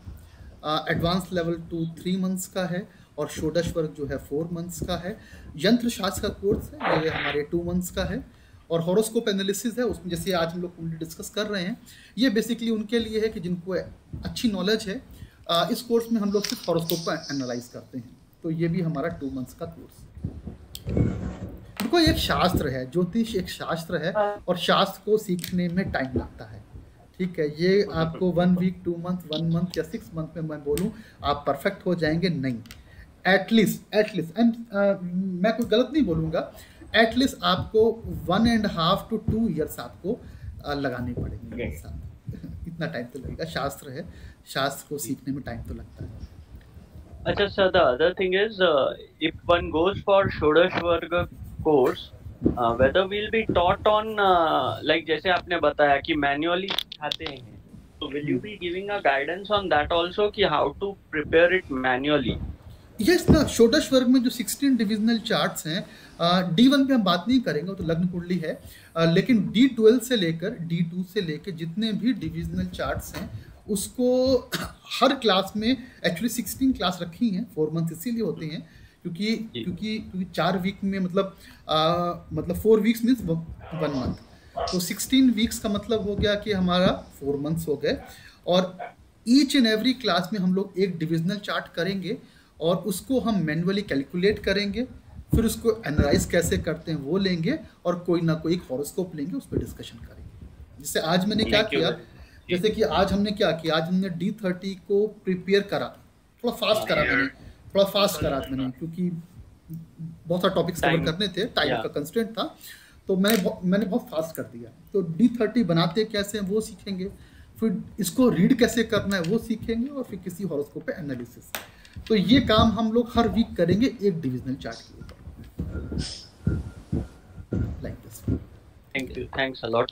एडवांस लेवल 2 3 मंथ्स का है, और षोडश वर्ग जो है 4 मंथ्स का है. यंत्र शास्त्र का कोर्स है, ये हमारे 2 मंथ्स का है. और हॉरोस्कोप एनालिसिस है, उसमें जैसे आज हम लोग कुंडली डिस्कस कर रहे हैं, ये बेसिकली उनके लिए है कि जिनको अच्छी नॉलेज है. इस कोर्स में हम लोग सिर्फ हॉरोस्कोप को एनालाइज करते हैं. तो ये भी हमारा 2 मंथ्स का कोर्स. देखो, एक शास्त्र है, ज्योतिष एक शास्त्र है, और शास्त्र को सीखने में टाइम लगता है. ठीक है, ये आपको 1 वीक 2 मंथ 1 मंथ या 6 मंथ में मैं बोलूँ आप परफेक्ट हो जाएंगे, नहीं. एटलीस्ट मैं कोई गलत नहीं बोलूँगा, एटलीस्ट आपको 1.5 to 2 years आपको लगाने पड़ेंगे. इतना टाइम तो लगेगा. शास्त्र है, शास्त्र को सीखने में टाइम तो लगता है. अच्छा sir, the other thing is, if one goes for Shodash Varga course, whether we'll be taught on like जैसे आपने बताया कि manually सिखाते हैं, so will you be giving a guidance on that also कि how to prepare it manually? Yes ना, षोडश वर्ग में जो 16 डिविजनल चार्ट्स हैं, D1 पे हम बात नहीं करेंगे, तो लग्न कुंडली है. लेकिन D12 से लेकर D2 से लेकर जितने भी डिविजनल चार्ट्स हैं उसको हर क्लास में एक्चुअली 16 क्लास रखी हैं. 4 मंथ इसीलिए होते हैं क्योंकि 4 वीक में मतलब 4 वीक्स मीन्स 1 मंथ, तो 16 वीक्स का मतलब हो गया कि हमारा 4 मंथ्स हो गए. और ईच एंड एवरी क्लास में हम लोग एक डिविजनल चार्ट करेंगे और उसको हम मैन्युअली कैलकुलेट करेंगे, फिर उसको एनालाइज कैसे करते हैं वो लेंगे और कोई ना कोई एक हॉरोस्कोप लेंगे, उस पर डिस्कशन करेंगे। जैसे आज मैंने क्या किया, जैसे कि आज हमने क्या किया, आज हमने D30 को प्रिपेयर करा, थोड़ा फास्ट करा मैंने, क्योंकि बहुत सारे टॉपिक्स कवर करने थे, टाइम का कंस्ट्रेंट था, तो मैंने बहुत फास्ट कर दिया। तो D30 बनाते कैसे हैं वो सीखेंगे, फिर इसको रीड कैसे करना है वो सीखेंगे, और फिर किसी हॉरोस्कोप पे एनालिसिस। तो ये काम हम लोग हर वीक करेंगे एक डिविजनल चार्ट के ऊपर, like this. Thank you, thanks a lot.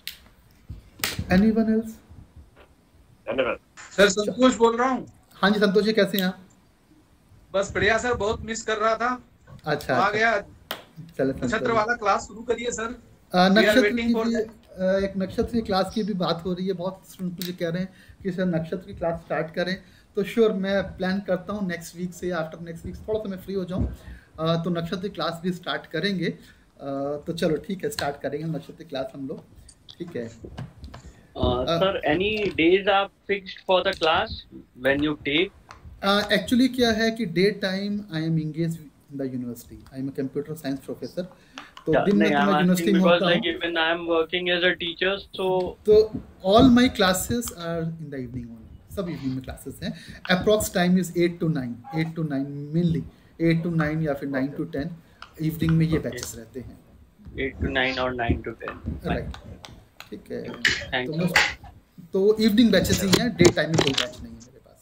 Anyone else? धन्यवाद सर, संतोष बोल रहा हूँ। हाँ जी संतोष जी, कैसे हैं आप? बस बढ़िया सर, बहुत मिस कर रहा था। अच्छा, आ गया। चलो, नक्षत्र वाला क्लास शुरू करिए सर। नक्षत्र की भी एक नक्षत्र की क्लास की भी बात हो रही है, बहुत स्टूडेंट मुझे कह रहे हैं कि सर नक्षत्र की क्लास स्टार्ट करें, तो श्योर मैं प्लान करता हूँ नेक्स्ट वीक से या आफ्टर नेक्स्ट वीक थोड़ा सा मैं फ्री हो जाऊँ, तो नक्षत्र की क्लास भी स्टार्ट करेंगे। तो चलो ठीक है, स्टार्ट करेंगे नक्षत्र की क्लास हम लोग, ठीक है। Sir, any days are fixed for the class when you take? Actually क्या है कि day time I am engage in the university, I am a computer science professor, तो दिन में तो मैं यूनिवर्सिटी में होता हूँ। Even I am working as a teacher, तो all my classes are in the evening only, सब इवनिंग में क्लासेस हैं। Approx time is 8 to 9 mainly, 8 to 9 या फिर 9 to 10 इवनिंग में ये बैचेस रहते हैं। 8 to 9 और 9 to 10, राइट, ठीक है। तो इवनिंग बैचेस ही हैं, डे टाइम में कोई बैच नहीं है मेरे पास,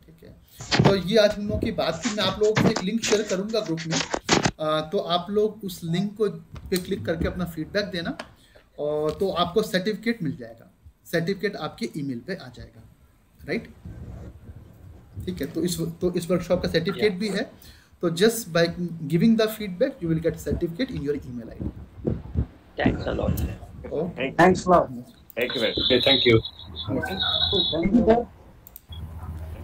ठीक है। तो ये आज हम लोगों की बात थी। मैं आप लोगों को एक लिंक शेयर करूंगा ग्रुप में, तो आप लोग उस लिंक को पे क्लिक करके अपना फीडबैक देना, और तो आपको सर्टिफिकेट मिल जाएगा, सर्टिफिकेट आपके ईमेल पे आ जाएगा, राइट, ठीक है। तो इस वर्कशॉप का सर्टिफिकेट भी है, तो just by giving the feedback you will get certificate in your email ID. Thanks a lot. Thanks lot. Thank you very, thank you.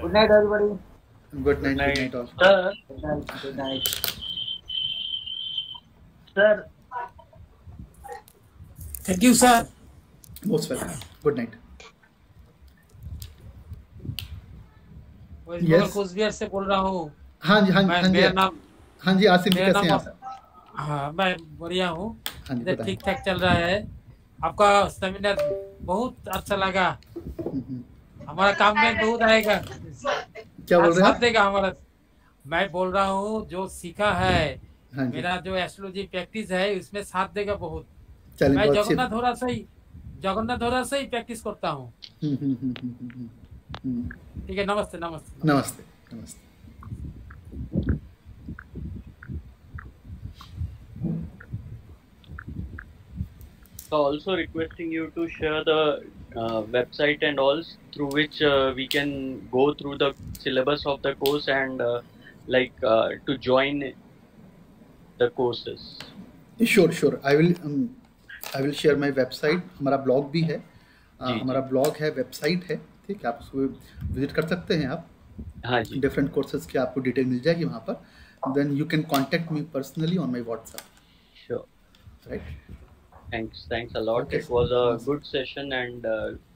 Good night everybody. Good night all. Good night sir, thank you sir. Most welcome, good night. Coochbehar से बोल रहा हूँ। हाँ जी, हाँ जी, मेरा नाम, हाँ जी, आसिम जी कैसे हैं आप? हाँ मैं बढ़िया हूँ, हाँ जी, इधर ठीक ठाक चल रहा है। आपका सेमिनार बहुत अच्छा लगा, हमारा काम में बहुत आएगा। क्या बोल रहे हैं? साथ देगा हमारा। मैं बोल रहा हूँ जो सीखा है, हाँ जी, मेरा जो एस्ट्रोलॉजी प्रैक्टिस है उसमें साथ देगा बहुत। चलिए, मैं बहुत अच्छी जगन्नाथ धोरा से ही प्रैक्टिस करता हूँ। ठीक है, नमस्ते नमस्ते नमस्ते नमस्ते। so also requesting you to share the website and all through which we can go through the syllabus of the course and to join the courses. Sure I will share my website. हमारा blog भी है, हमारा blog है, website है, ठीक है, आप उसको विजिट कर सकते हैं आप। हाँ जी, डिफरेंट कोर्सेज की आपको डिटेल मिल जाएगी वहाँ पर। Then you can contact me personally on my WhatsApp. sure, right, thanks a lot. Okay. It was a good session and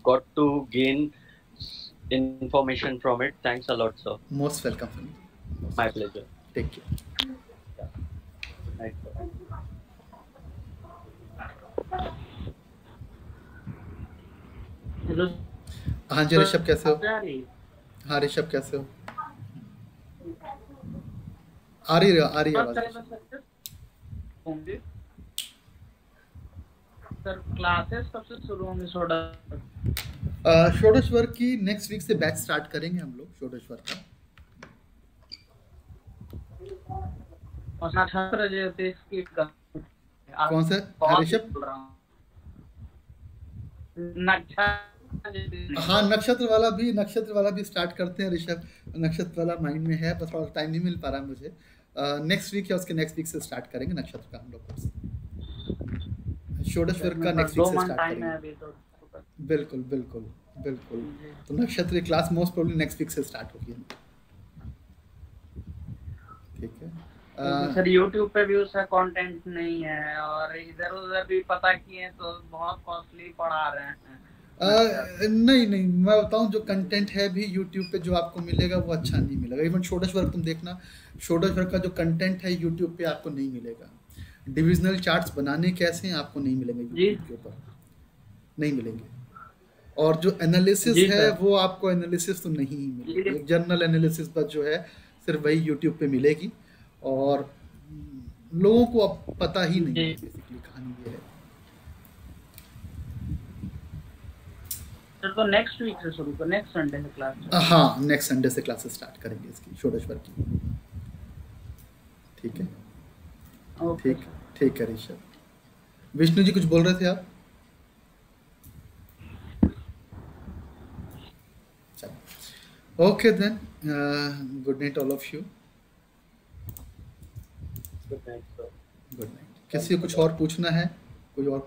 got to gain information from it. Thanks a lot, sir. Most welcome. My pleasure. Take care. Night, sir. Hello. हाँ जी, ऋषभ कैसे हो? हाँ ऋषभ कैसे हो? आ रही है आवाज। सर क्लासेस कब से शुरू होंगे? षोडशवर की नेक्स्ट वीक से बैच स्टार्ट करेंगे हम लोग, षोडशवर का। कौन सा ऋषभ? हाँ, नक्षत्र वाला भी स्टार्ट करते हैं ऋषभ। नक्षत्र वाला माइंड में है, बस थोड़ा टाइम नहीं मिल पा रहा मुझे। नेक्स्ट वीक या उसके नेक्स्ट वीक से स्टार्ट करेंगे नक्षत्र का हम लोग कोर्स। षोडशवर का नेक्स्ट वीक से स्टार्ट करेंगे। बिल्कुल बिल्कुल बिल्कुल। तो Nakshatra class most probably next week से स्टार्ट होगी, ठीक है। सर YouTube पे भी उसका कंटेंट नहीं है और इधर उधर भी पता किए तो बहुत कॉस्टली पढ़ा रहे हैं, नहीं नहीं, मैं बताऊं जो कंटेंट है भी यूट्यूब पे जो आपको मिलेगा वो अच्छा नहीं मिलेगा। इवन षोडश वर्ग तुम देखना, षोडश वर्ग का जो कंटेंट है यूट्यूब पे आपको नहीं मिलेगा। डिविजनल चार्ट्स बनाने कैसे हैं आपको नहीं मिलेंगे यूट्यूब के ऊपर, नहीं मिलेंगे। और जो एनालिसिस है वो आपको एनालिसिस तो नहीं मिलेगी, एक जर्नल एनालिसिस बस जो है सिर्फ वही यूट्यूब पे मिलेगी। और लोगों को अब पता ही नहीं है, बेसिकली कहानी ये है। सर तो नेक्स्ट वीक से शुरू कर, नेक्स्ट संडे से क्लास। हाँ, नेक्स्ट संडे से क्लासेस स्टार्ट करेंगे इसकी, षोडशवर की। ठीक है, ठीक ठीक है ऋषभ। विष्णु जी कुछ बोल रहे थे आप? Okay then, good night all of you. Good night sir. Good night. किसी को कुछ और पूछना है? कोई और